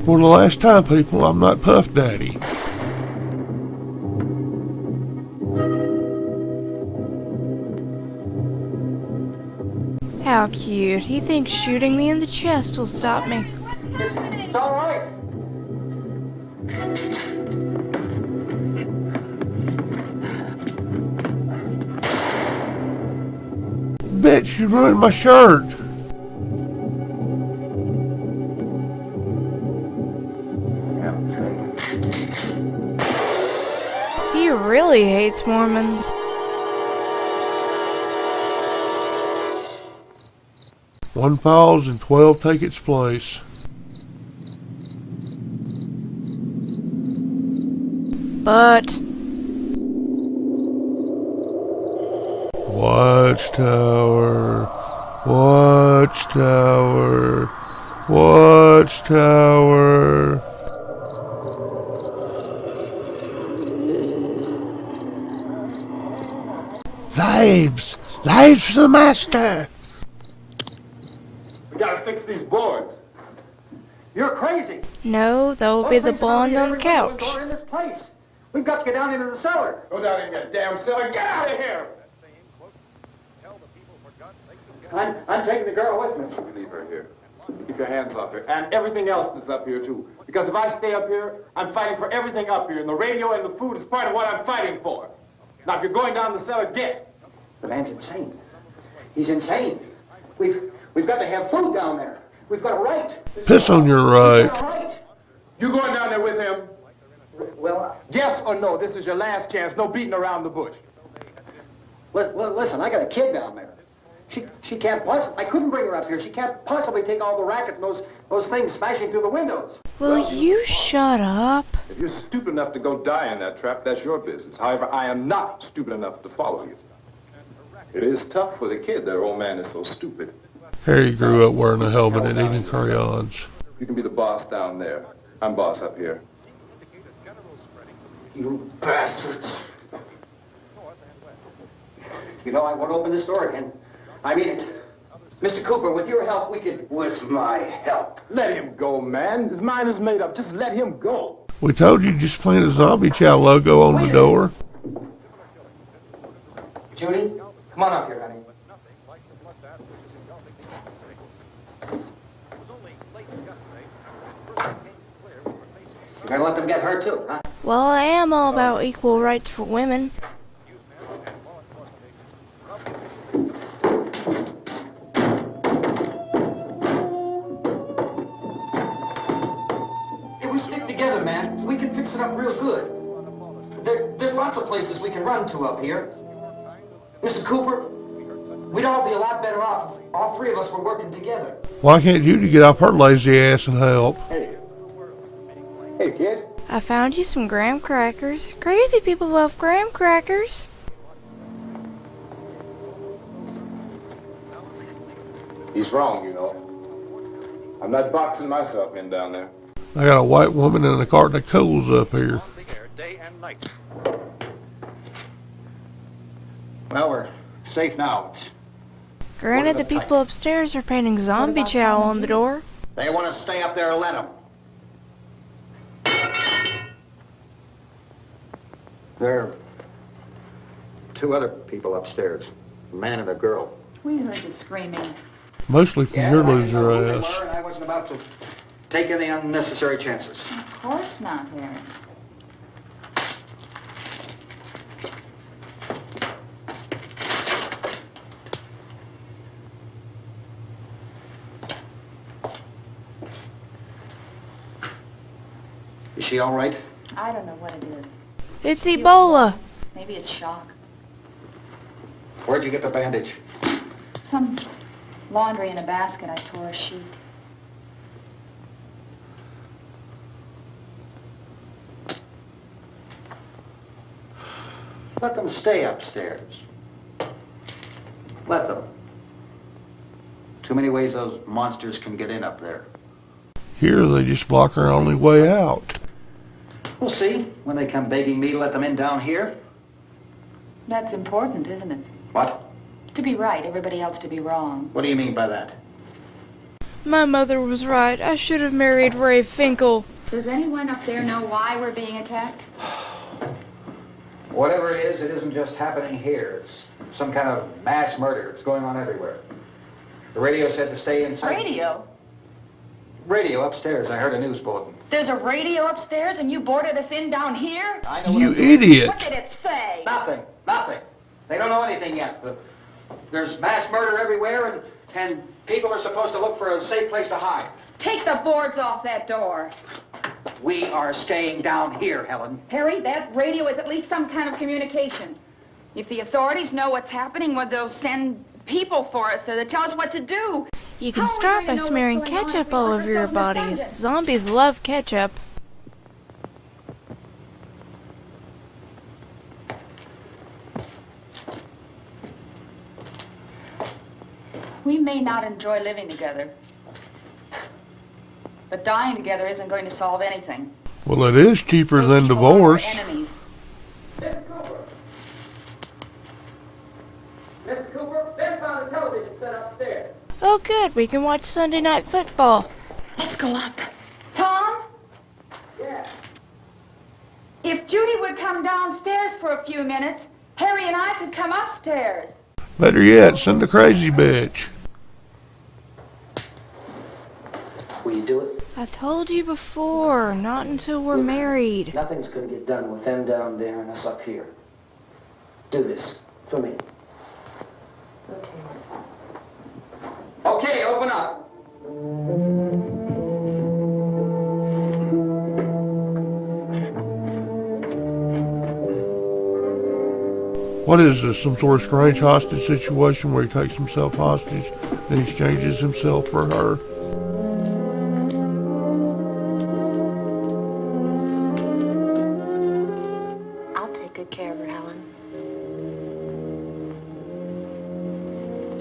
For the last time, people, I'm not Puff Daddy. How cute. He thinks shooting me in the chest will stop me. It's all right. Bitch, you ruined my shirt. He really hates Mormons. One falls and 12 take its place. But Watchtower, watchtower, watchtower. Lives, lives for the master. We gotta fix these boards. You're crazy. no, that will be the blonde on the couch. Door in this place. We've got to get down into the cellar. Go down in that damn cellar. Get out of here! I'm taking the girl with me. You leave her here. Keep your hands off her. And everything else that's up here, too. Because if I stay up here, I'm fighting for everything up here. And the radio and the food is part of what I'm fighting for. Now, if you're going down the cellar, get. The man's insane. He's insane. We've got to have food down there. We've got a right. Piss on your We've got a right. right. You going down there with him? Well, Yes or no? This is your last chance. No beating around the bush. listen, I got a kid down there. She can't possibly. I couldn't bring her up here. She can't possibly take all the racket and those things smashing through the windows. Will you shut up? If you're stupid enough to go die in that trap, that's your business. However, I am not stupid enough to follow you. It is tough for the kid. That old man is so stupid. Harry grew up wearing a helmet and eating crayons. You can be the boss down there. I'm boss up here. You bastards. You know, I won't open this door again. I mean it. Mr. Cooper, with your help, we could... With my help? Let him go, man. His mind is made up. Just let him go. We told you just plant a zombie chow logo on the door. Judy, come on up here, honey. You're gonna let them get hurt too, huh? Well, I am all about equal rights for women. If we stick together, man, we can fix it up real good. There's lots of places we can run to up here. Mr. Cooper, we'd all be a lot better off if all three of us were working together. Why can't Judy get off her lazy ass and help? Hey, kid. I found you some graham crackers. Crazy people love graham crackers. He's wrong, you know. I'm not boxing myself in down there. I got a white woman and a carton of coals up here. Day and night. Well, we're safe now. Granted, the people upstairs are painting zombie chow on the door. They want to stay up there, let them. There are two other people upstairs, a man and a girl. We heard the screaming. Mostly from your I didn't loser know who they ass. were, and I wasn't about to take any unnecessary chances. Of course not, Harry. Is she all right? I don't know what it is. It's Ebola. Maybe it's shock. Where'd you get the bandage? Some laundry in a basket. I tore a sheet. Let them stay upstairs. Let them. Too many ways those monsters can get in up there. Here they just block our only way out. We'll see when they come begging me to let them in down here. That's important, isn't it? What? To be right, everybody else to be wrong. What do you mean by that? My mother was right. I should have married Ray Finkel. Does anyone up there know why we're being attacked? Whatever it isn't just happening here. It's some kind of mass murder. It's going on everywhere. The radio said to stay inside. Radio? Radio upstairs. I heard a news bulletin. There's a radio upstairs and you boarded us in down here? I know You what I'm doing. idiot. What did it say? Nothing. Nothing. They don't know anything yet. There's mass murder everywhere, and people are supposed to look for a safe place to hide. Take the boards off that door. We are staying down here, Helen. Harry, that radio is at least some kind of communication. If the authorities know what's happening, well, they'll send people for us to tell us what to do. You can How are we start going by to know smearing what's going on if ketchup we all aren't over your ourselves in the body. subject? Zombies love ketchup. We may not enjoy living together, but dying together isn't going to solve anything. Well, it is cheaper Those than people are our divorce. enemies. Mr. Cooper, Ben found the television set upstairs. Oh good, we can watch Sunday Night Football. Let's go up. Tom? Yeah. If Judy would come downstairs for a few minutes, Harry and I could come upstairs. Better yet, send the crazy bitch. Will you do it? I've told you before, not until we're married. Nothing's going to get done with them down there and us up here. Do this for me. Okay, open up. What is this, some sort of strange hostage situation where he takes himself hostage and exchanges himself for her? I'll take good care of her, Helen.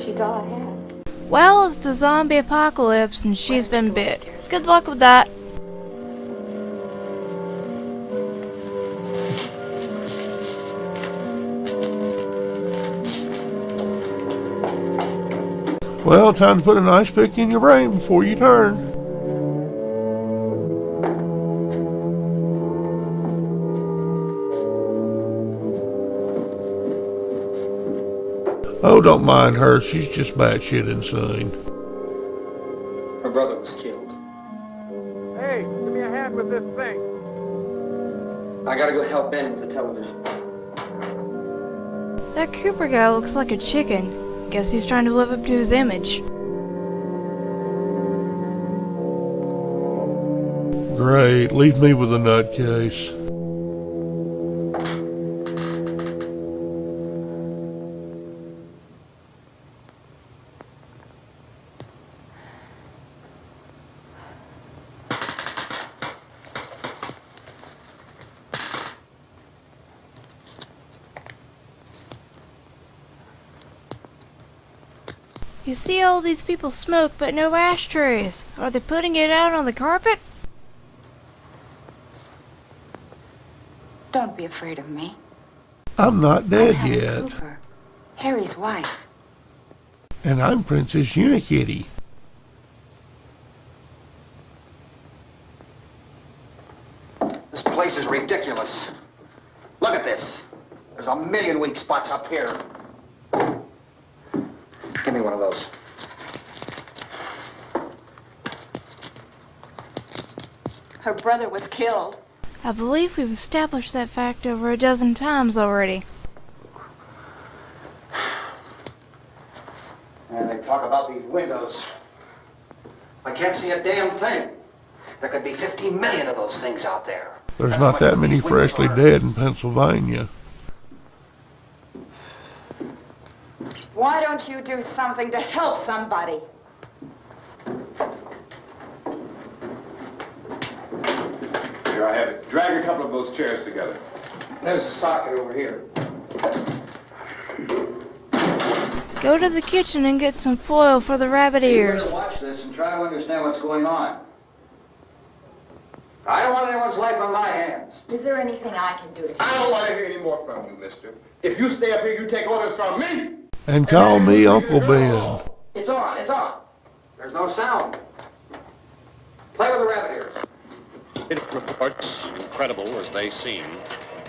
She's all I have. Well, it's the zombie apocalypse and she's been bit. Good luck with that. Well, time to put an ice pick in your brain before you turn. Oh, don't mind her. She's just batshit insane. Her brother was killed. Hey, give me a hand with this thing. I gotta go help Ben with the television. That Cooper guy looks like a chicken. Guess he's trying to live up to his image. Great. Leave me with a nutcase. You see all these people smoke, but no ashtrays. Are they putting it out on the carpet? Don't be afraid of me. I'm not dead I'm Helen yet. Cooper, Harry's wife. And I'm Princess Unikitty. This place is ridiculous. Look at this. There's a million weak spots up here. Give me one of those. Her brother was killed. I believe we've established that fact over a dozen times already. And they talk about these windows. I can't see a damn thing. There could be 15 million of those things out there. There's That's not how that much many these windows freshly are. dead in Pennsylvania. Why don't you do something to help somebody? Here, I have it. Drag a couple of those chairs together. There's a socket over here. Go to the kitchen and get some foil for the rabbit ears. Watch this and try to understand what's going on. I don't want anyone's life on my hands. Is there anything I can do to I don't want to hear any more from you, mister. If you stay up here, you take orders from me. And call me Uncle Ben. It's on, it's on. There's no sound. Play with the rabbit ears. Reports, incredible as they seem,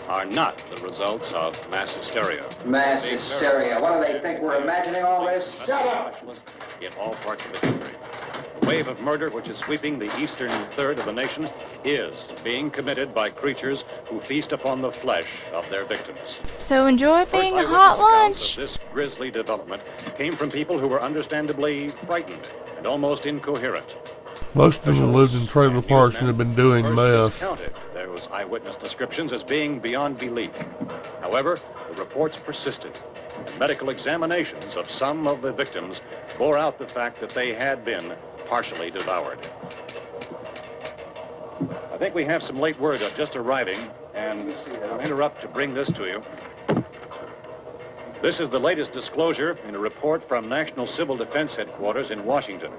are not the results of mass hysteria. Mass hysteria. What do they think? We're imagining all this? Shut up. in all parts of the country. The wave of murder which is sweeping the eastern third of the nation is being committed by creatures who feast upon the flesh of their victims. So enjoy being a First hot eyewitness accounts lunch. of this grisly development came from people who were understandably frightened and almost incoherent. Most of them lived in trailer parks and have been doing First meth. discounted those eyewitness descriptions as being beyond belief. However, the reports persisted. And medical examinations of some of the victims bore out the fact that they had been partially devoured. I think we have some late word just arriving, and I'll interrupt to bring this to you. This is the latest disclosure in a report from National Civil Defense Headquarters in Washington.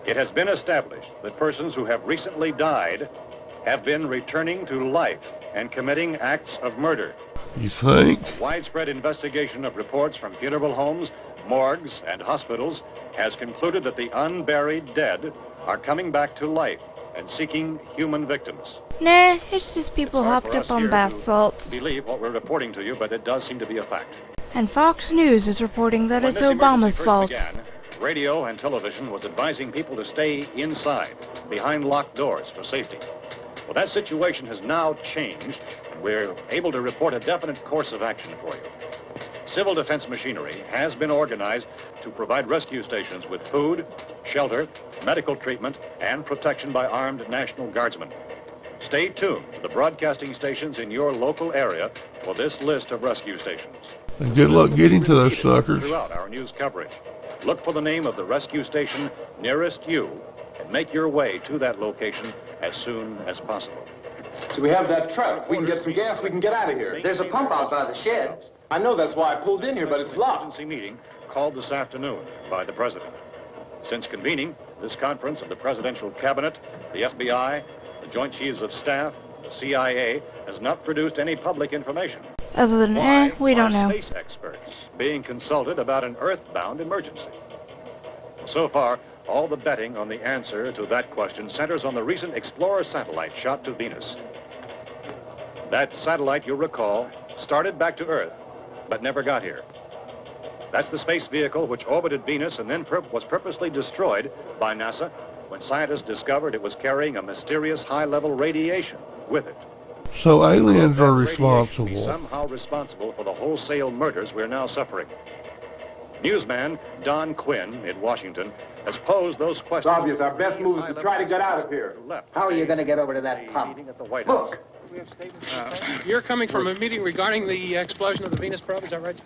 It has been established that persons who have recently died have been returning to life and committing acts of murder. You think? Widespread investigation of reports from funeral homes, morgues, and hospitals has concluded that the unburied dead are coming back to life and seeking human victims. Nah, it's just people It's hard hopped for up us on here bath to salts. believe what we're reporting to you, but it does seem to be a fact. And Fox News is reporting that When it's this emergency Obama's first fault. began, radio and television was advising people to stay inside, behind locked doors for safety. Well, that situation has now changed, and we're able to report a definite course of action for you. Civil defense machinery has been organized to provide rescue stations with food, shelter, medical treatment, and protection by armed National Guardsmen. Stay tuned to the broadcasting stations in your local area for this list of rescue stations. And good luck getting to those suckers. Throughout our news coverage, look for the name of the rescue station nearest you and make your way to that location as soon as possible. So we have that truck. If we can get some gas, we can get out of here. There's a pump out by the shed. I know, that's why I pulled in here, but it's locked. Emergency meeting called this afternoon by the President. Since convening this conference of the Presidential Cabinet, the FBI, the Joint Chiefs of Staff, the CIA has not produced any public information. Other than, Why we don't are know. space experts being consulted about an earthbound emergency? So far, all the betting on the answer to that question centers on the recent Explorer satellite shot to Venus. That satellite, you'll recall, started back to Earth, but never got here. That's the space vehicle which orbited Venus and then was purposely destroyed by NASA when scientists discovered it was carrying a mysterious high-level radiation with it. So aliens are That radiation be responsible. somehow responsible for the wholesale murders we're now suffering. Newsman Don Quinn in Washington has posed those questions. It's obvious our best move is to try to get out of here. How are you going to get over to that pump? Meeting at the White House. Look, You're coming from a meeting regarding the explosion of the Venus probe, is that right?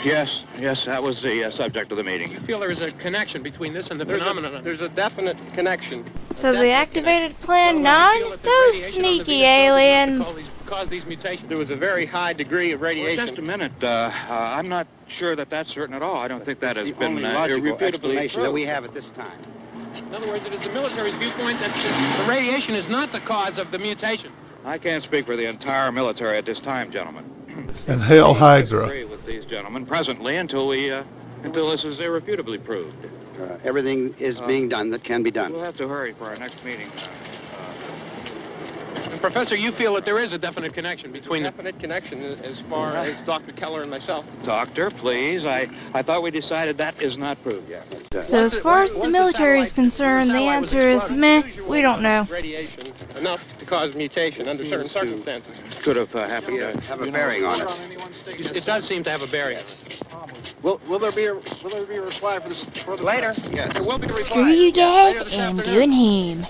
Yes, that was the subject of the meeting. You feel there is a connection between this and the phenomenon? There's a definite connection. So they activated Plan 9? Those sneaky aliens. Cause these mutations. There was a very high degree of Well, radiation. just a minute. I'm not sure that that's certain at all. I don't think that has been logical irrefutably explanation that proved. we have at this time. In other words, it is the military's viewpoint that the radiation is not the cause of the mutation. I can't speak for the entire military at this time, gentlemen. And Hell I Hydra. agree with these gentlemen presently until this is irrefutably proved. Everything is being done that can be We'll done. have to hurry for our next meeting. And Professor, you feel that there is a definite connection between Definite connection as far as Dr. Keller and myself. Doctor, please. I thought we decided that is not proved yet. So as far as the military is concerned, the answer is meh, we don't know. Radiation enough to cause mutation under certain circumstances. Could have happened. Have a bearing on us. It does seem to have a bearing. Will there be a reply for this for the Later. Yes. There will be a reply. Screw you guys, I'm doing him.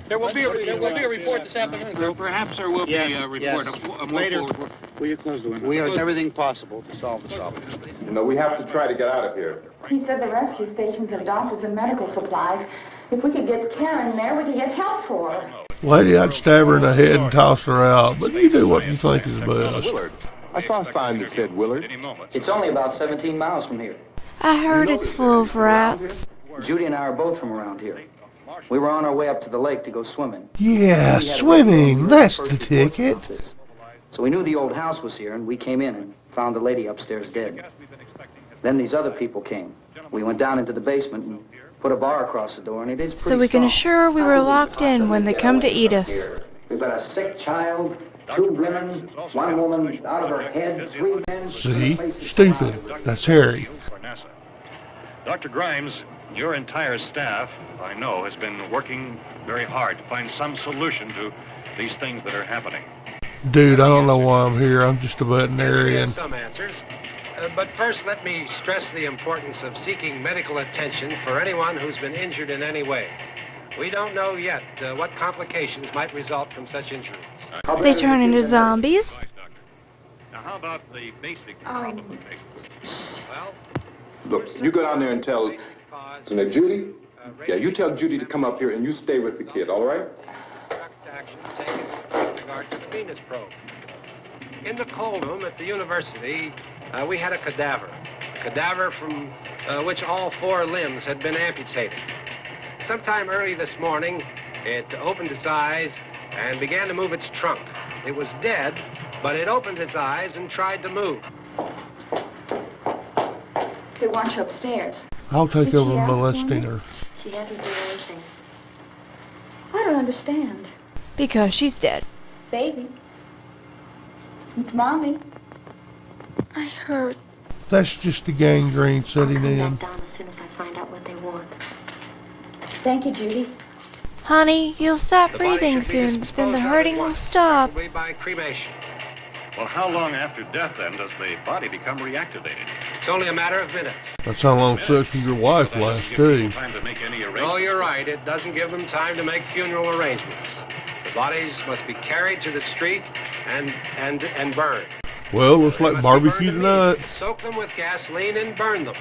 There will be a report this afternoon. Well, perhaps there will be a report. Later. Will you close the window? We are doing everything possible to solve the problem. You know, we have to try to get out of here. He said the rescue stations have doctors and medical supplies. If we could get Karen there, we could get help for her. Lady, I'd stab her in the head and toss her out, but you do what you think is best. I saw a sign that said Willard. It's only about 17 miles from here. I heard it's full of rats. Judy and I are both from around here. We were on our way up to the lake to go swimming. Yeah, swimming, that's the ticket. So we knew the old house was here, and we came in and found the lady upstairs dead. Then these other people came. We went down into the basement and put a bar across the door, and it is pretty So we can strong. assure we were locked in when they come to eat us. If got a sick child, 2 women, 1 woman out of her head, 3 men. See? Stupid. That's Harry. Dr. Grimes, your entire staff, I know, has been working very hard to find some solution to these things that are happening. Dude, I don't know why I'm here. I'm just a veterinarian. Some answers. But first, let me stress the importance of seeking medical attention for anyone who's been injured in any way. We don't know yet what complications might result from such injuries. They turn into zombies? Now, how about the basic Well, Look, you go down there and tell... Now, Judy? Yeah, you tell Judy to come up here and you stay with the kid, all right? actions taken with regard to the Venus probe. In the cold room at the university, we had a cadaver from which all 4 limbs had been amputated. Sometime early this morning, it opened its eyes and began to move its trunk. It was dead, but it opened its eyes and tried to move. They want you upstairs. I'll take over molesting her. She hasn't done anything. I don't understand. Because she's dead. Baby. It's Mommy. I heard. That's just the gangrene setting in. Back down as soon as I find out what they want. Thank you, Judy. Honey, you'll stop The body breathing should be soon, disposed then the of hurting at will once, stop. preferably by cremation. Well, how long after death, then, does the body become reactivated? It's only a matter of minutes. That's how long sex with your wife lasts, too. Time to make any Oh, arrangements? you're right. It doesn't give them time to make funeral arrangements. The bodies must be carried to the street and burned. Well, looks They like must be barbecue burned tonight. immediately. Soak them with gasoline and burn them.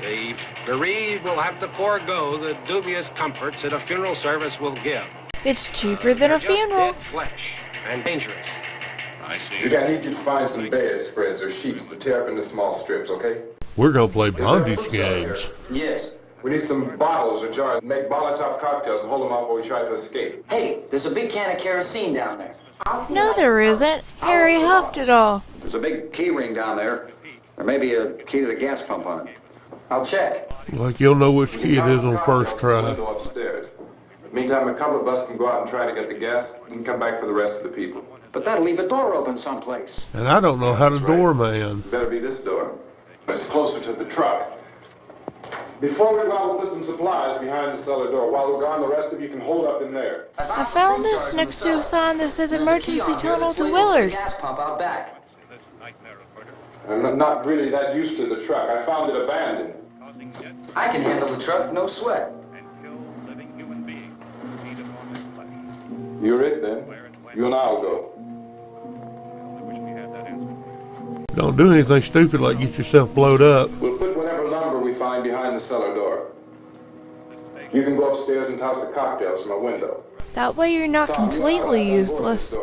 The bereaved will have to forego the dubious comforts that a funeral service will give. It's cheaper than a They're just funeral. dead flesh and dangerous. I see. Judy, I need you to find some bedspreads or sheets to tear up into small strips, okay? We're going to play bondage games. Yes. We need some bottles or jars. Make Molotov cocktails and hold them out while we try to escape. Hey, there's a big can of kerosene down there. No, there isn't. Harry huffed it all. There's a big key ring down there. There may be a key to the gas pump on it. I'll check. Like you'll know which key it is on first try. Go upstairs. Meantime, a couple of us can go out and try to get the gas and come back for the rest of the people. But that'll leave a door open someplace. And I don't know how to doorman. Better be this door. It's closer to the truck. Before we go out, we'll put some supplies behind the cellar door. While we're gone, the rest of you can hold up in there. I found this next to a sign that says emergency tunnel to Willard. Gas pump out back. I'm not really that used to the truck. I found it abandoned. I can handle the truck, no sweat. You're it, then. You and I'll go. Don't do anything stupid like get yourself blowed up. We'll put whatever lumber we find behind the cellar door. You can go upstairs and toss the cocktails from a window. That way you're not completely useless.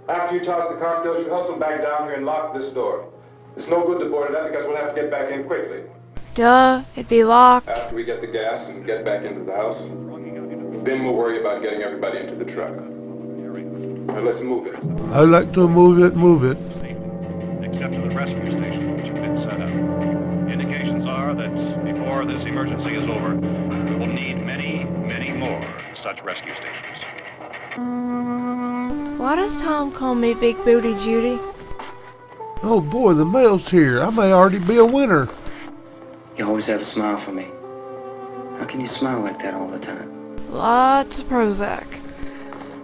After you toss the cocktails, you hustle back down here and lock this door. It's no good to board it up because we'll have to get back in quickly. Duh, it'd be locked. After we get the gas and get back into the house, then we'll worry about getting everybody into the truck. Now let's move it. I like to move it. Except to the rescue station, which have been set up. Indications are that before this emergency is over, we will need many, many more such rescue stations. Why does Tom call me Big Booty Judy? Oh boy, the mail's here. I may already be a winner. You always have a smile for me. How can you smile like that all the time? Lots of Prozac.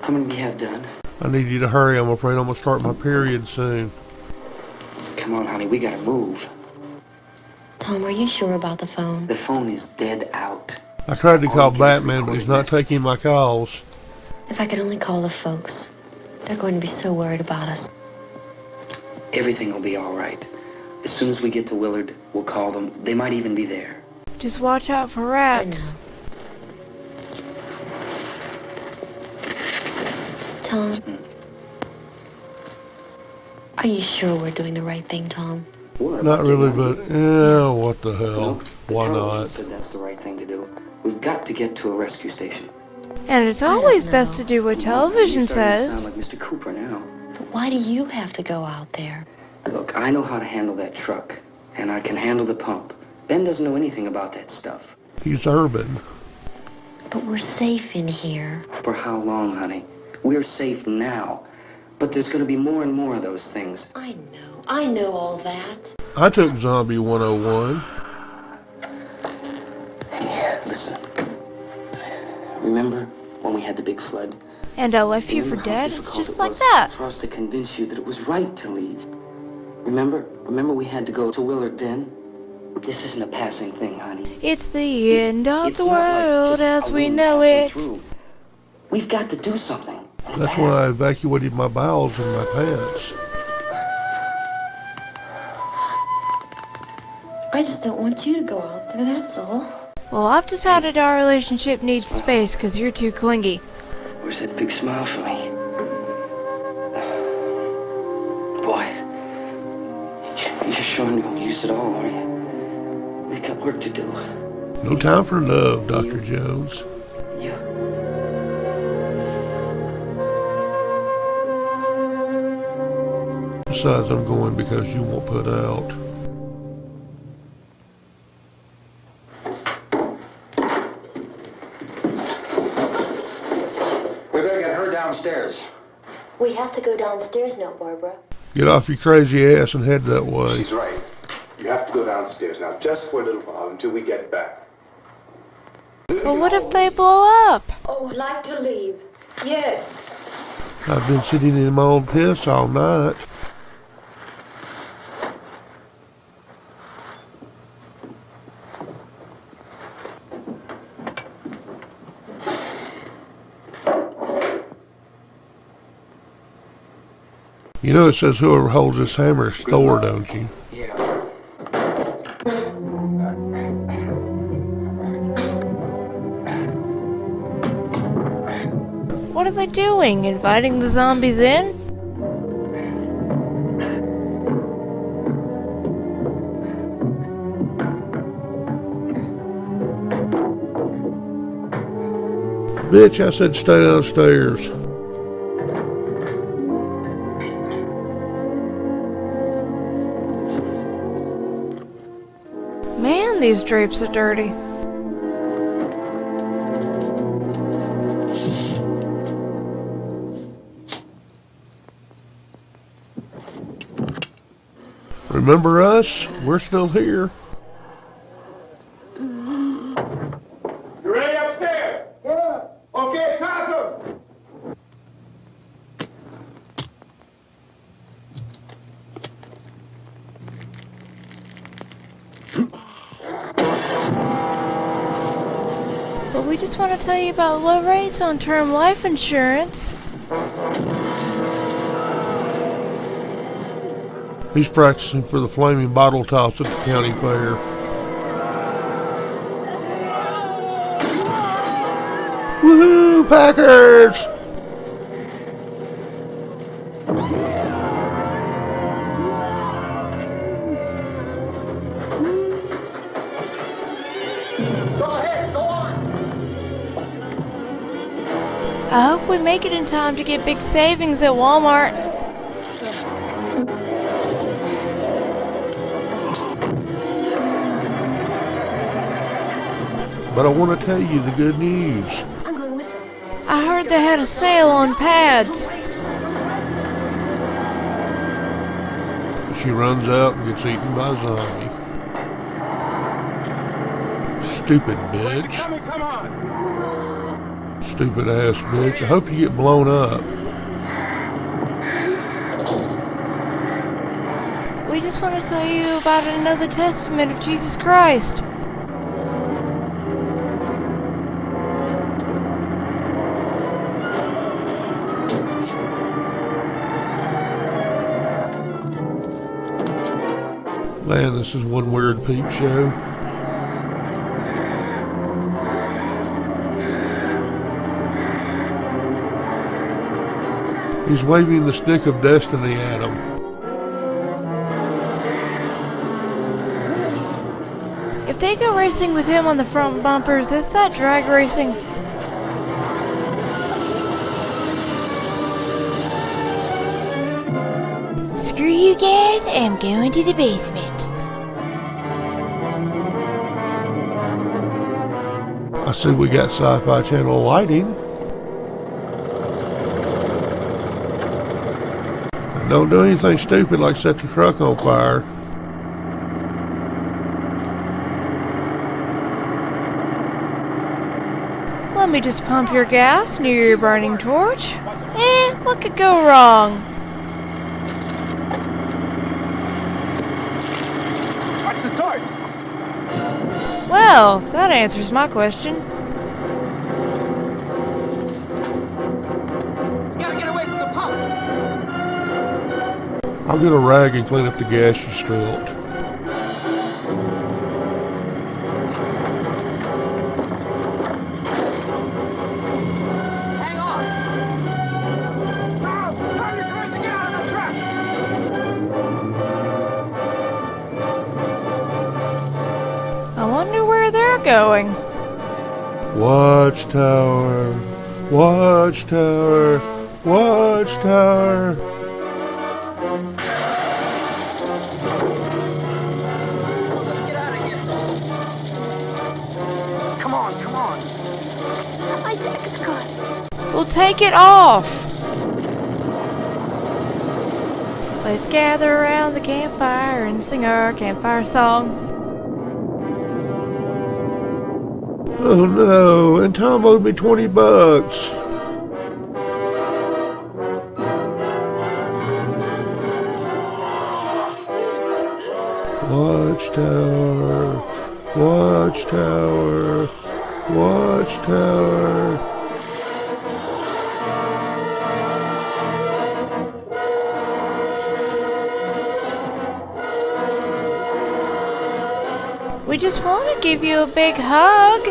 How many do you have done? I need you to hurry. I'm afraid I'm going to start my period soon. Come on, honey, we gotta move. Tom, are you sure about the phone? The phone is dead out. I tried to call Batman, but he's not taking my calls. If I could only call the folks. They're going to be so worried about us. Everything will be all right. As soon as we get to Willard, we'll call them. They might even be there. Just watch out for rats. Tom, are you sure we're doing the right thing, Tom? Not really, but yeah, what the hell? Why not? Said that's the right thing to do. We've got to get to a rescue station. And it's always best to do what television says. Sound like Mr. Cooper now. But why do you have to go out there? Look, I know how to handle that truck, and I can handle the pump. Ben doesn't know anything about that stuff. He's urban. But we're safe in here. For how long, honey? We're safe now. But there's going to be more and more of those things. I know all that. I took Zombie 101. Hey, listen. Remember when we had the big flood? And I left you for dead? It's just like that. For us to convince you that it was right to leave. Remember we had to go to Willard then? This isn't a passing thing, honey. It's the end of the world as we know it. We've got to do something. That's when I evacuated my bowels in my pants. I just don't want you to go out there, that's all. Well, I've decided our relationship needs space because you're too clingy. Where's that big smile for me? Boy, you're showing no use at all, are you? We've got work to do. No time for love, Dr. Jones. Yeah. Besides, I'm going because you won't put out. We better get her downstairs. We have to go downstairs now, Barbara. Get off your crazy ass and head that way. She's right. You have to go downstairs now, just for a little while, until we get back. But what if they blow up? Oh, I'd like to leave. Yes. I've been sitting in my own piss all night. You know it says whoever holds this hammer is Thor, don't you? Yeah. What are they doing? Inviting the zombies in? Bitch, I said stay downstairs. Man, these drapes are dirty. Remember us? We're still here. You ready upstairs? Yeah. Okay, toss them. But we just want to tell you about low rates on term life insurance. He's practicing for the flaming bottle toss at the county fair. Woohoo, Packers! Go ahead, go on. I hope we make it in time to get big savings at Walmart. But I want to tell you the good news. I'm going with her. I heard they had a sale on pads. She runs out and gets eaten by a zombie. Stupid bitch. Come on. Stupid ass bitch. I hope you get blown up. We just want to tell you about another testament of Jesus Christ. Man, this is one weird peep show. He's waving the stick of destiny at him. If they go racing with him on the front bumpers, is that drag racing? Screw you guys, I'm going to the basement. I see we got Sci-Fi Channel lighting. Don't do anything stupid like set the truck on fire. Let me just pump your gas near your burning torch. What could go wrong? What's the torch? Well, that answers my question. Gotta get away from the pump. I'll get a rag and clean up the gas you spilt. Hang on. Now, turn your cars to get out of the truck. I wonder where they're going. Watchtower, watchtower, watchtower. Let's get out of here. Come on, come on. My jacket's caught. We'll take it off. Let's gather around the campfire and sing our campfire song. Oh no, and Tom owed me $20. Watchtower, watchtower, watchtower. We just want to give you a big hug.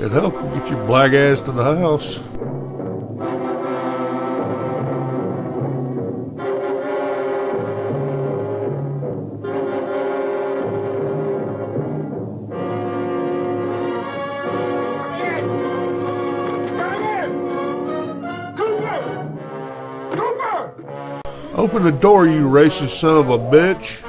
It helped get your black ass to the house. Open the door, you racist son of a bitch.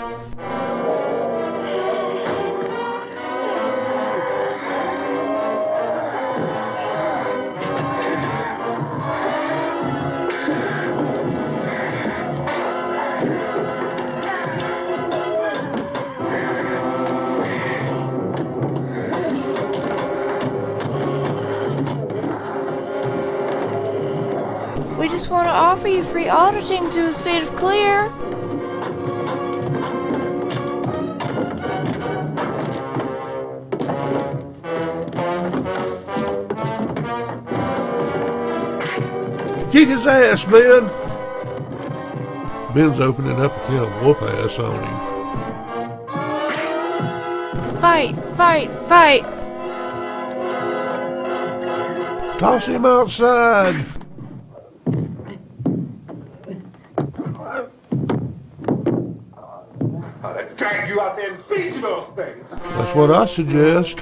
We just want to offer you free auditing to a state of clear. Kick his ass, Ben. Ben's opening up a can of whoop ass on him. Fight, fight, fight. Toss him outside. I'd drag you out there and feed you those things. That's what I suggest.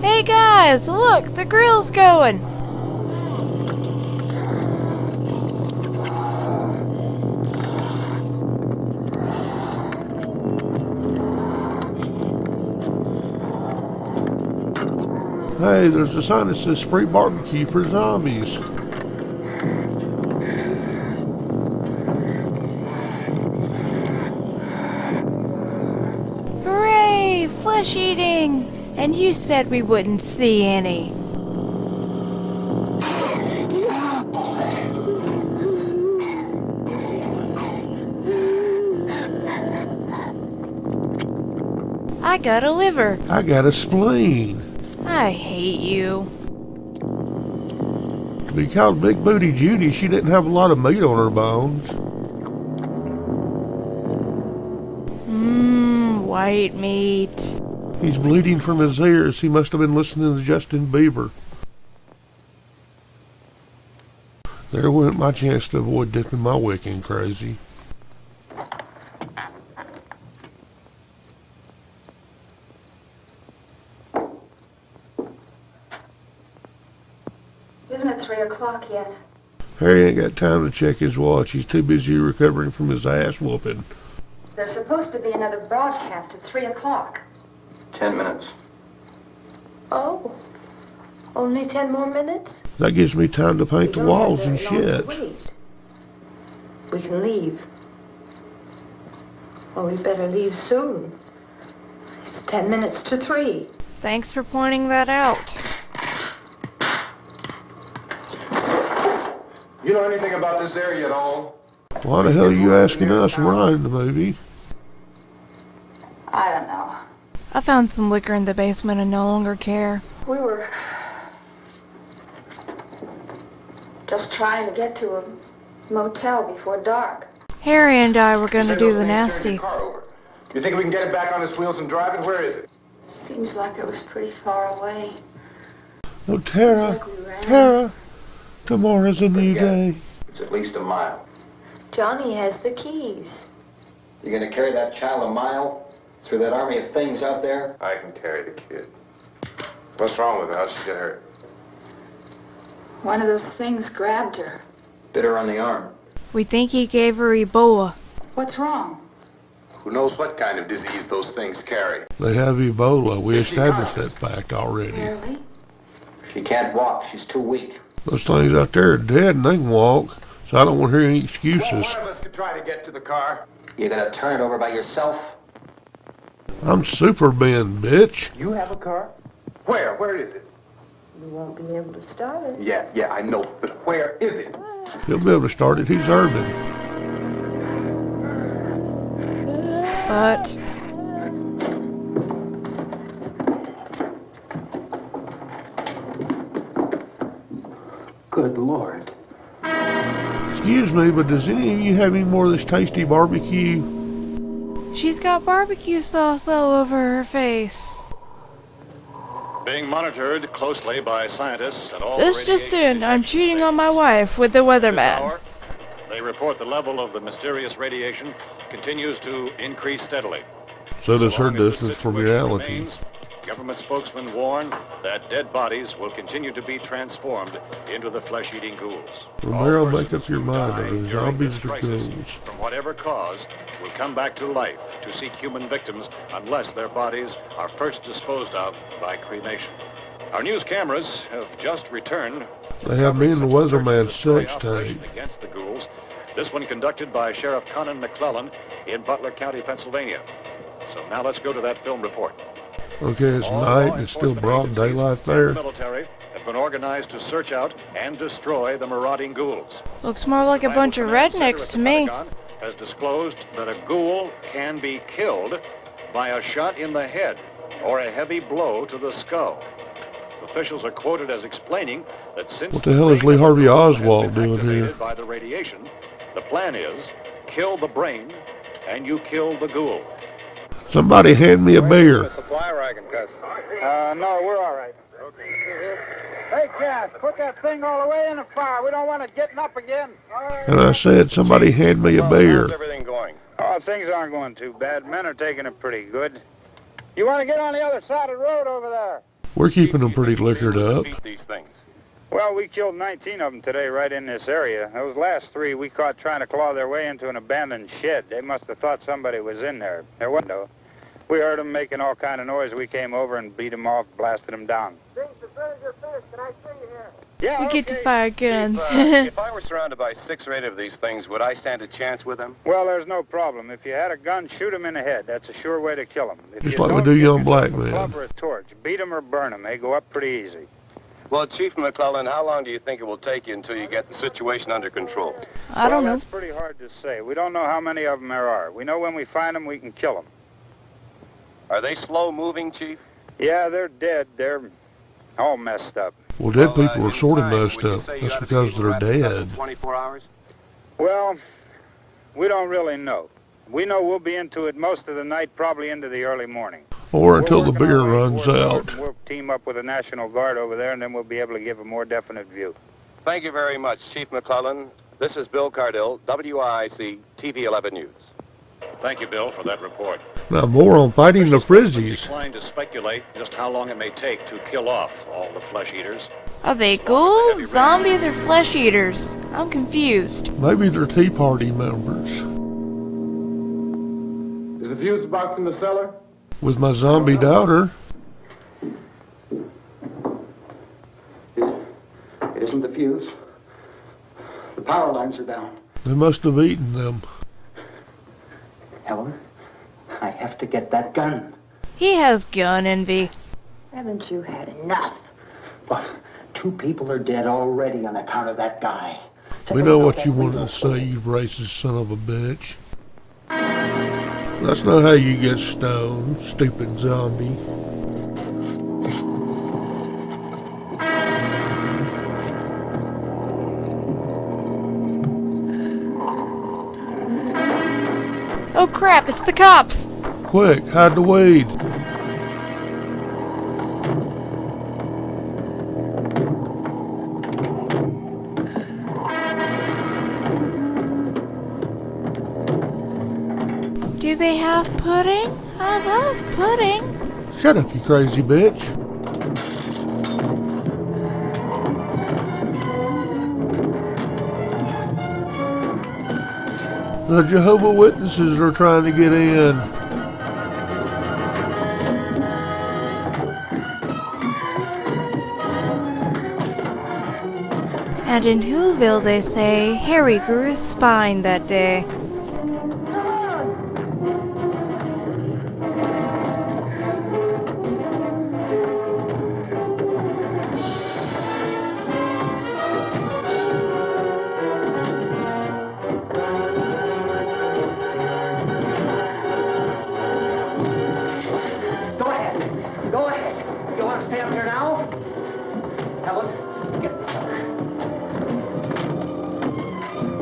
Hey guys, look, the grill's going. Hey, there's a sign that says free barbecue for zombies. Hooray, flesh eating. And you said we wouldn't see any. I got a liver. I got a spleen. I hate you. To be called Big Booty Judy, she didn't have a lot of meat on her bones. White meat. He's bleeding from his ears. He must have been listening to Justin Bieber. There went my chance to avoid dipping my wick in crazy. Isn't it 3 o'clock yet? Harry ain't got time to check his watch. He's too busy recovering from his ass whooping. There's supposed to be another broadcast at 3 o'clock. 10 minutes. Oh, only 10 more minutes? That gives me time to paint the walls and shit. We can leave. Oh, we better leave soon. It's 10 minutes to 3. Thanks for pointing that out. You know anything about this area at all? Why the hell are you asking us? We're not in the movie. I don't know. I found some liquor in the basement and no longer care. We were just trying to get to a motel before dark. Harry and I were going to do the nasty. You think we can get it back on its wheels and drive it? Where is it? Seems like it was pretty far away. Oh, Tara, Tara, tomorrow's a new day. It's at least a mile. Johnny has the keys. You gonna carry that child a mile through that army of things out there? I can carry the kid. What's wrong with her? How'd she get hurt? One of those things grabbed her. Bit her on the arm. We think he gave her Ebola. What's wrong? Who knows what kind of disease those things carry? They have Ebola. We established that fact already. Really? She can't walk. She's too weak. Those things out there are dead and they can walk, so I don't want to hear any excuses. Well, one of us could try to get to the car. You gonna turn it over by yourself? I'm Super Ben, bitch. You have a car? Where? Where is it? You won't be able to start it. Yeah, I know, but where is it? He'll be able to start it. He's urban. But Good Lord. Excuse me, but does any of you have any more of this tasty barbecue? she's got barbecue sauce all over her face. Being monitored closely by scientists and all. This just in, I'm cheating on my wife with the weatherman. They report the level of the mysterious radiation continues to increase steadily. So does her distance from reality. Government spokesmen warn that dead bodies will continue to be transformed into the flesh-eating ghouls. Romero, make up your mind that the zombies are ghouls. From whatever cause, will come back to life to seek human victims unless their bodies are first disposed of by cremation. Our news cameras have just returned. They have me and the weatherman sex tape. Against the ghouls. This one conducted by Sheriff Conan McClellan in Butler County, Pennsylvania. So now let's go to that film report. Okay, it's night and it's still broad daylight there. The military have been organized to search out and destroy the marauding ghouls. Looks more like a bunch of rednecks to me. Has disclosed that a ghoul can be killed by a shot in the head or a heavy blow to the skull. Officials are quoted as explaining that since What the hell is Lee Harvey Oswald doing here? by the radiation, the plan is kill the brain and you kill the ghoul. Somebody hand me a beer. Supply wagon, cuz. No, we're all right. Hey, Cass, put that thing all the way in the fire. We don't want it getting up again. And I said, somebody hand me a beer. How's everything going? Oh, things aren't going too bad. Men are taking it pretty good. You want to get on the other side of the road over there? We're keeping them pretty liquored up. These things. Well, we killed 19 of them today right in this area. Those last 3 we caught trying to claw their way into an abandoned shed. They must have thought somebody was in there. There wasn't, though. We heard them making all kind of noise. We came over and beat them off, blasted them down. Things as soon as you're finished, can I see you here? Yeah, We get to fire guns. If I were surrounded by 6 or 8 of these things, would I stand a chance with them? Well, there's no problem. If you had a gun, shoot them in the head. That's a sure way to kill them. If Just you like we don't, do give young yourself black a men. club or a torch. Beat them or burn them. They go up pretty easy. Well, Chief McClellan, how long do you think it will take you until you get the situation under control? I don't know. That's pretty hard to say. We don't know how many of them there are. We know when we find them, we can kill them. Are they slow-moving, Chief? Yeah, they're dead. They're all messed up. Well, dead people are sort of messed up. That's because they're dead. 24 hours? Well, we don't really know. We know we'll be into it most of the night, probably into the early morning. Or until the beer runs out. We'll team up with the National Guard over there, and then we'll be able to give a more definite view. Thank you very much, Chief McClellan. This is Bill Cardill, WIC TV 11 News. Thank you, Bill, for that report. Now more on fighting the Frizzies. Declined to speculate just how long it may take to kill off all the flesh eaters. Are they ghouls, zombies, or flesh eaters? I'm confused. Maybe they're Tea Party members. Is the fuse box in the cellar? With my zombie daughter. It isn't the fuse. The power lines are down. They must have eaten them. Helen, I have to get that gun. He has gun envy. Haven't you had enough? But 2 people are dead already on account of that guy. We know what you wanted to say, you racist son of a bitch. That's not how you get stoned, stupid zombie. Oh crap, it's the cops! Quick, hide the weed. Do they have pudding? I love pudding. Shut up, you crazy bitch. The Jehovah's Witnesses are trying to get in. And in Whoville they say Harry grew his spine that day. Go ahead. You want to stay up here now? Helen, get the cellar.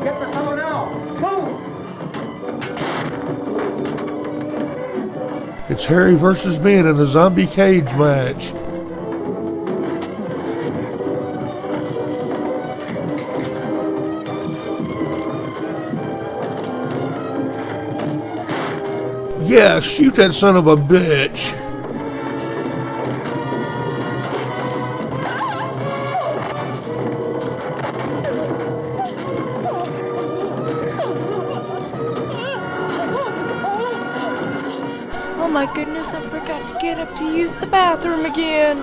Get the cellar now. Move! It's Harry versus Ben in a zombie cage match. Yeah, shoot that son of a bitch. Oh my goodness, I forgot to get up to use the bathroom again.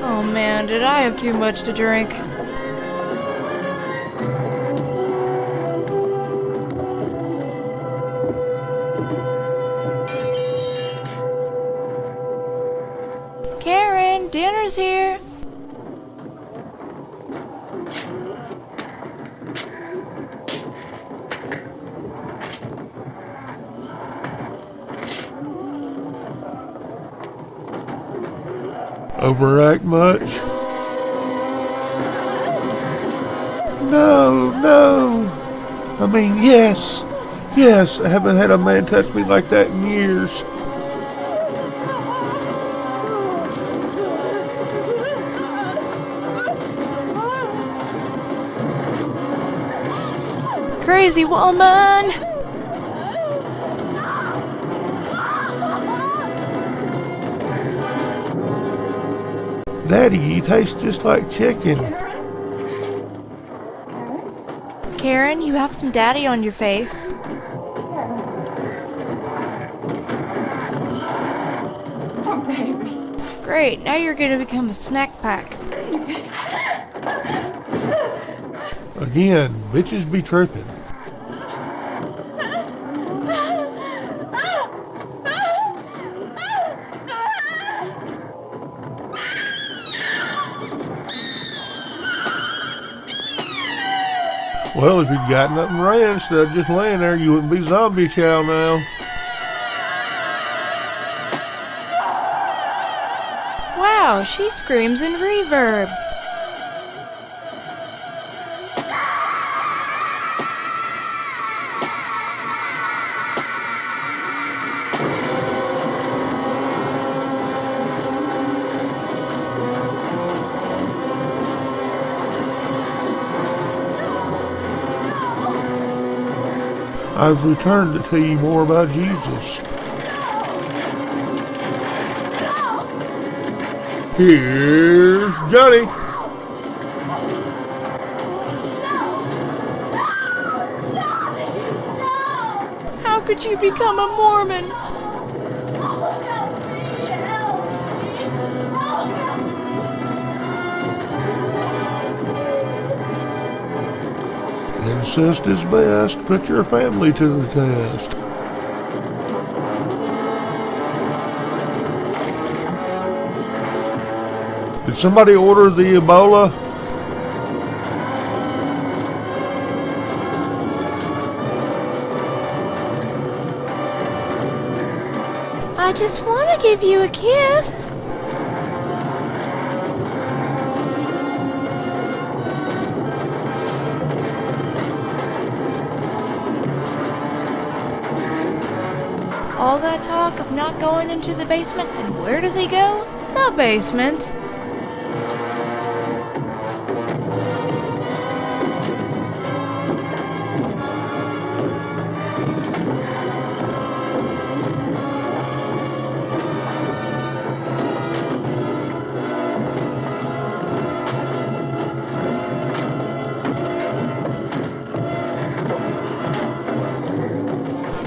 Oh man, did I have too much to drink? Karen, dinner's here. Overact much? No, no. I mean, yes. Yes, I haven't had a man touch me like that in years. Crazy woman! Daddy, you taste just like chicken. Karen, you have some daddy on your face. Oh, baby. Great, now you're gonna become a snack pack. Again, bitches be tripping. Well, if you'd gotten up and ran instead of just laying there, you wouldn't be zombie chow now. Wow, she screams in reverb. I've returned to tell you more about Jesus. Here's Johnny. How could you become a Mormon? Incest is best. Put your family to the test. Did somebody order the Ebola? I just want to give you a kiss. All that talk of not going into the basement, and where does he go? The basement.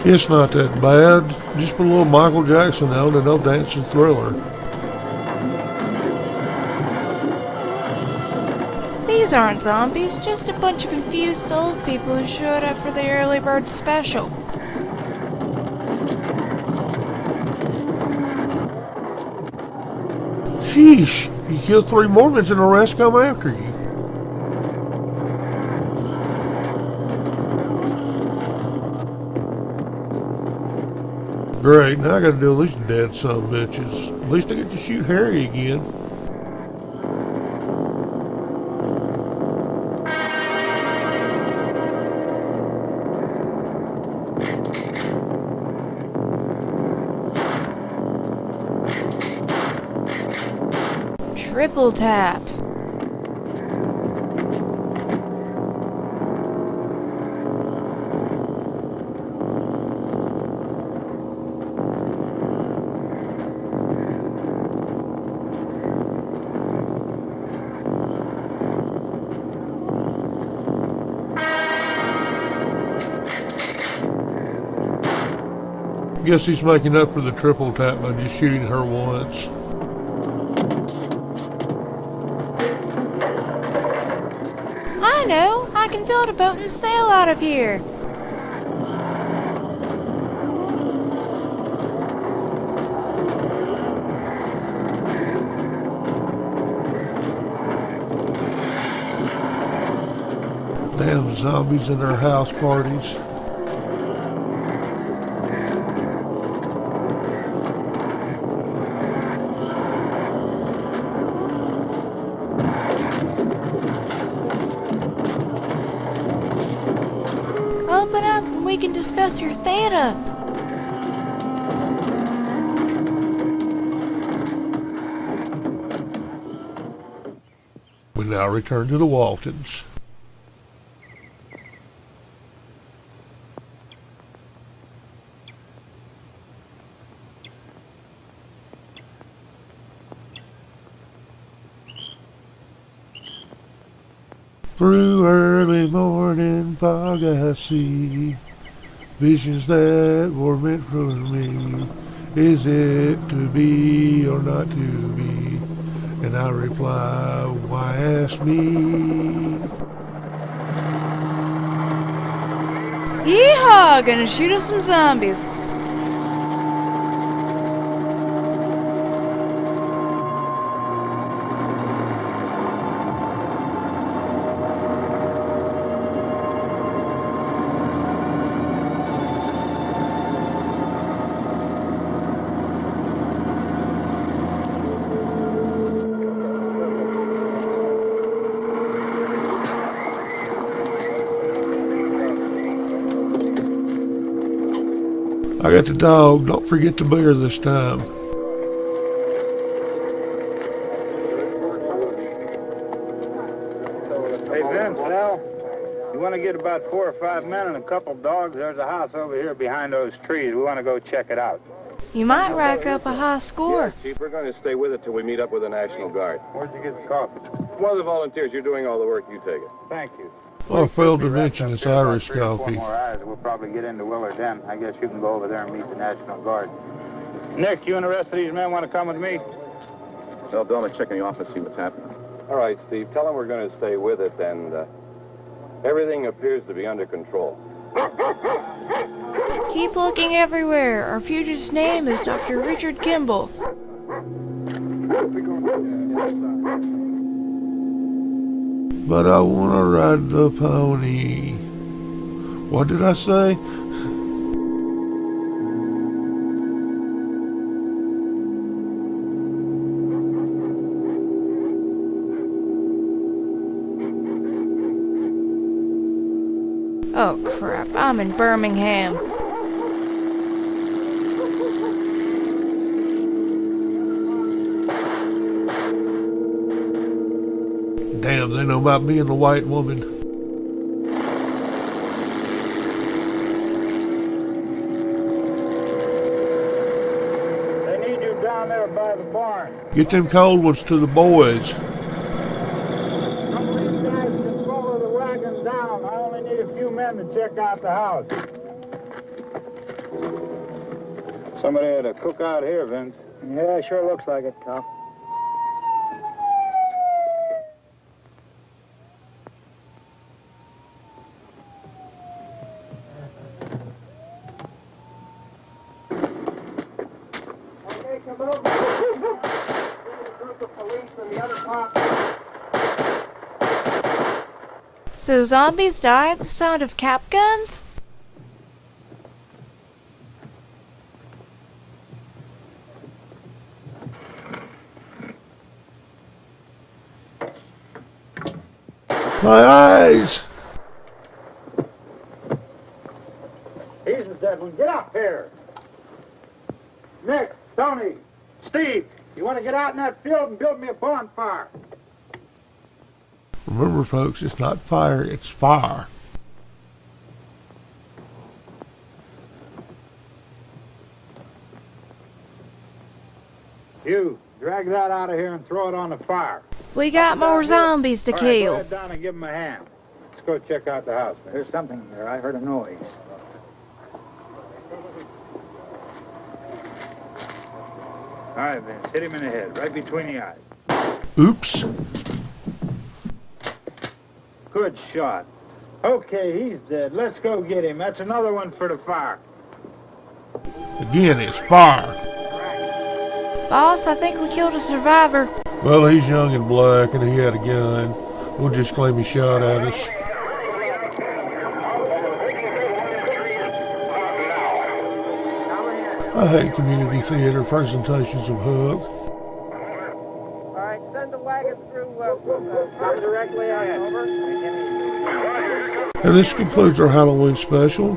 It's not that bad. Just put a little Michael Jackson on and they'll dance a Thriller. These aren't zombies, just a bunch of confused old people who showed up for the early bird special. Sheesh, you killed 3 Mormons and the rest come after you. Great, now I gotta deal with these dead son of bitches. At least I get to shoot Harry again. Triple tap. Guess he's making up for the triple tap by just shooting her once. I know! I can build a boat and sail out of here! Damn zombies and their house parties. Open up and we can discuss your theta. We now return to the Waltons. Through early morning fog I see visions that were meant for me. Is it to be or not to be? And I reply, why ask me? Yeehaw! Gonna shoot us some zombies. I got the dog. Don't forget the bear this time. Hey, Vince, Al, you want to get about 4 or 5 men and a couple dogs? There's a house over here behind those trees. We want to go check it out. You might rack up a high score. Chief, we're going to stay with it till we meet up with the National Guard. Where'd you get the coffee? One of the volunteers, you're doing all the work, you take it. Thank you. I failed to mention this Irish Three or four coffee. more hours, we'll probably get into Willard then. I guess you can go over there and meet the National Guard. Nick, you and the rest of these men want to come with me? Well, Bill, let's check in the office, see what's happening. All right, Steve, tell them we're going to stay with it, and everything appears to be under control. Keep looking everywhere. Our fugitive's name is Dr. Richard Kimball. But I want to ride the pony. What did I say? Oh crap, I'm in Birmingham. Damn, they know about me and the white woman. They need you down there by the barn. Get them cold ones to the boys. Some of these guys can follow the wagon down. I only need a few men to check out the house. Somebody had a cookout here, Vince. Yeah, sure looks like it, Tom. So zombies die at the sound of cap guns? My eyes! He's the dead one. Get up here. Nick, Tony, Steve, you want to get out in that field and build me a bonfire? Remember, folks, it's not fire, it's fire. You, drag that out of here and throw it on the fire. We got more zombies to All right, go kill. ahead down and give him a hand. Let's go check out the house. There's something there. I heard a noise. All right, Vince, hit him in the head, right between the eyes. Oops. Good shot. Okay, he's dead. Let's go get him. That's another one for the fire. Again, it's fire. Boss, I think we killed a survivor. Well, he's young and black, and he had a gun. We'll just claim he shot at us. I hate community theater presentations of Hook. All right, send the wagon through directly out over. And this concludes our Halloween special.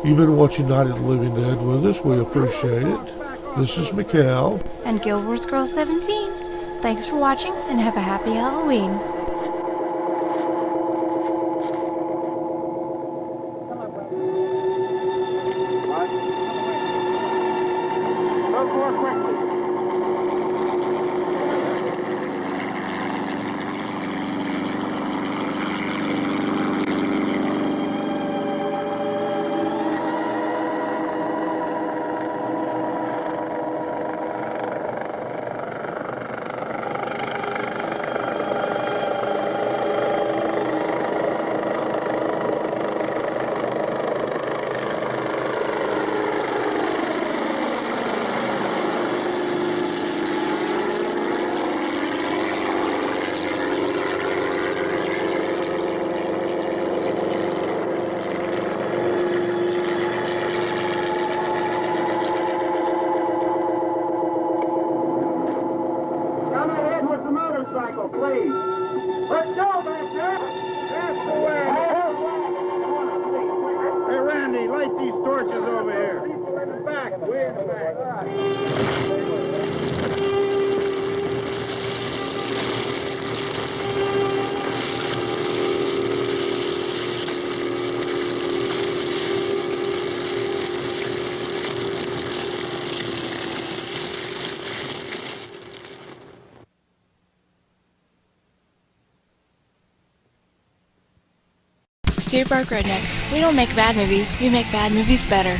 You've been watching Night of the Living Dead with us. We appreciate it. This is Mikal. And Guild Wars Girl 17. Thanks for watching and have a happy Halloween. Please. Let's go, back there. That's the way. Hey, Randy, light these torches over here. In the back, way in the back. J. Bark Rednecks. We don't make bad movies, we make bad movies better.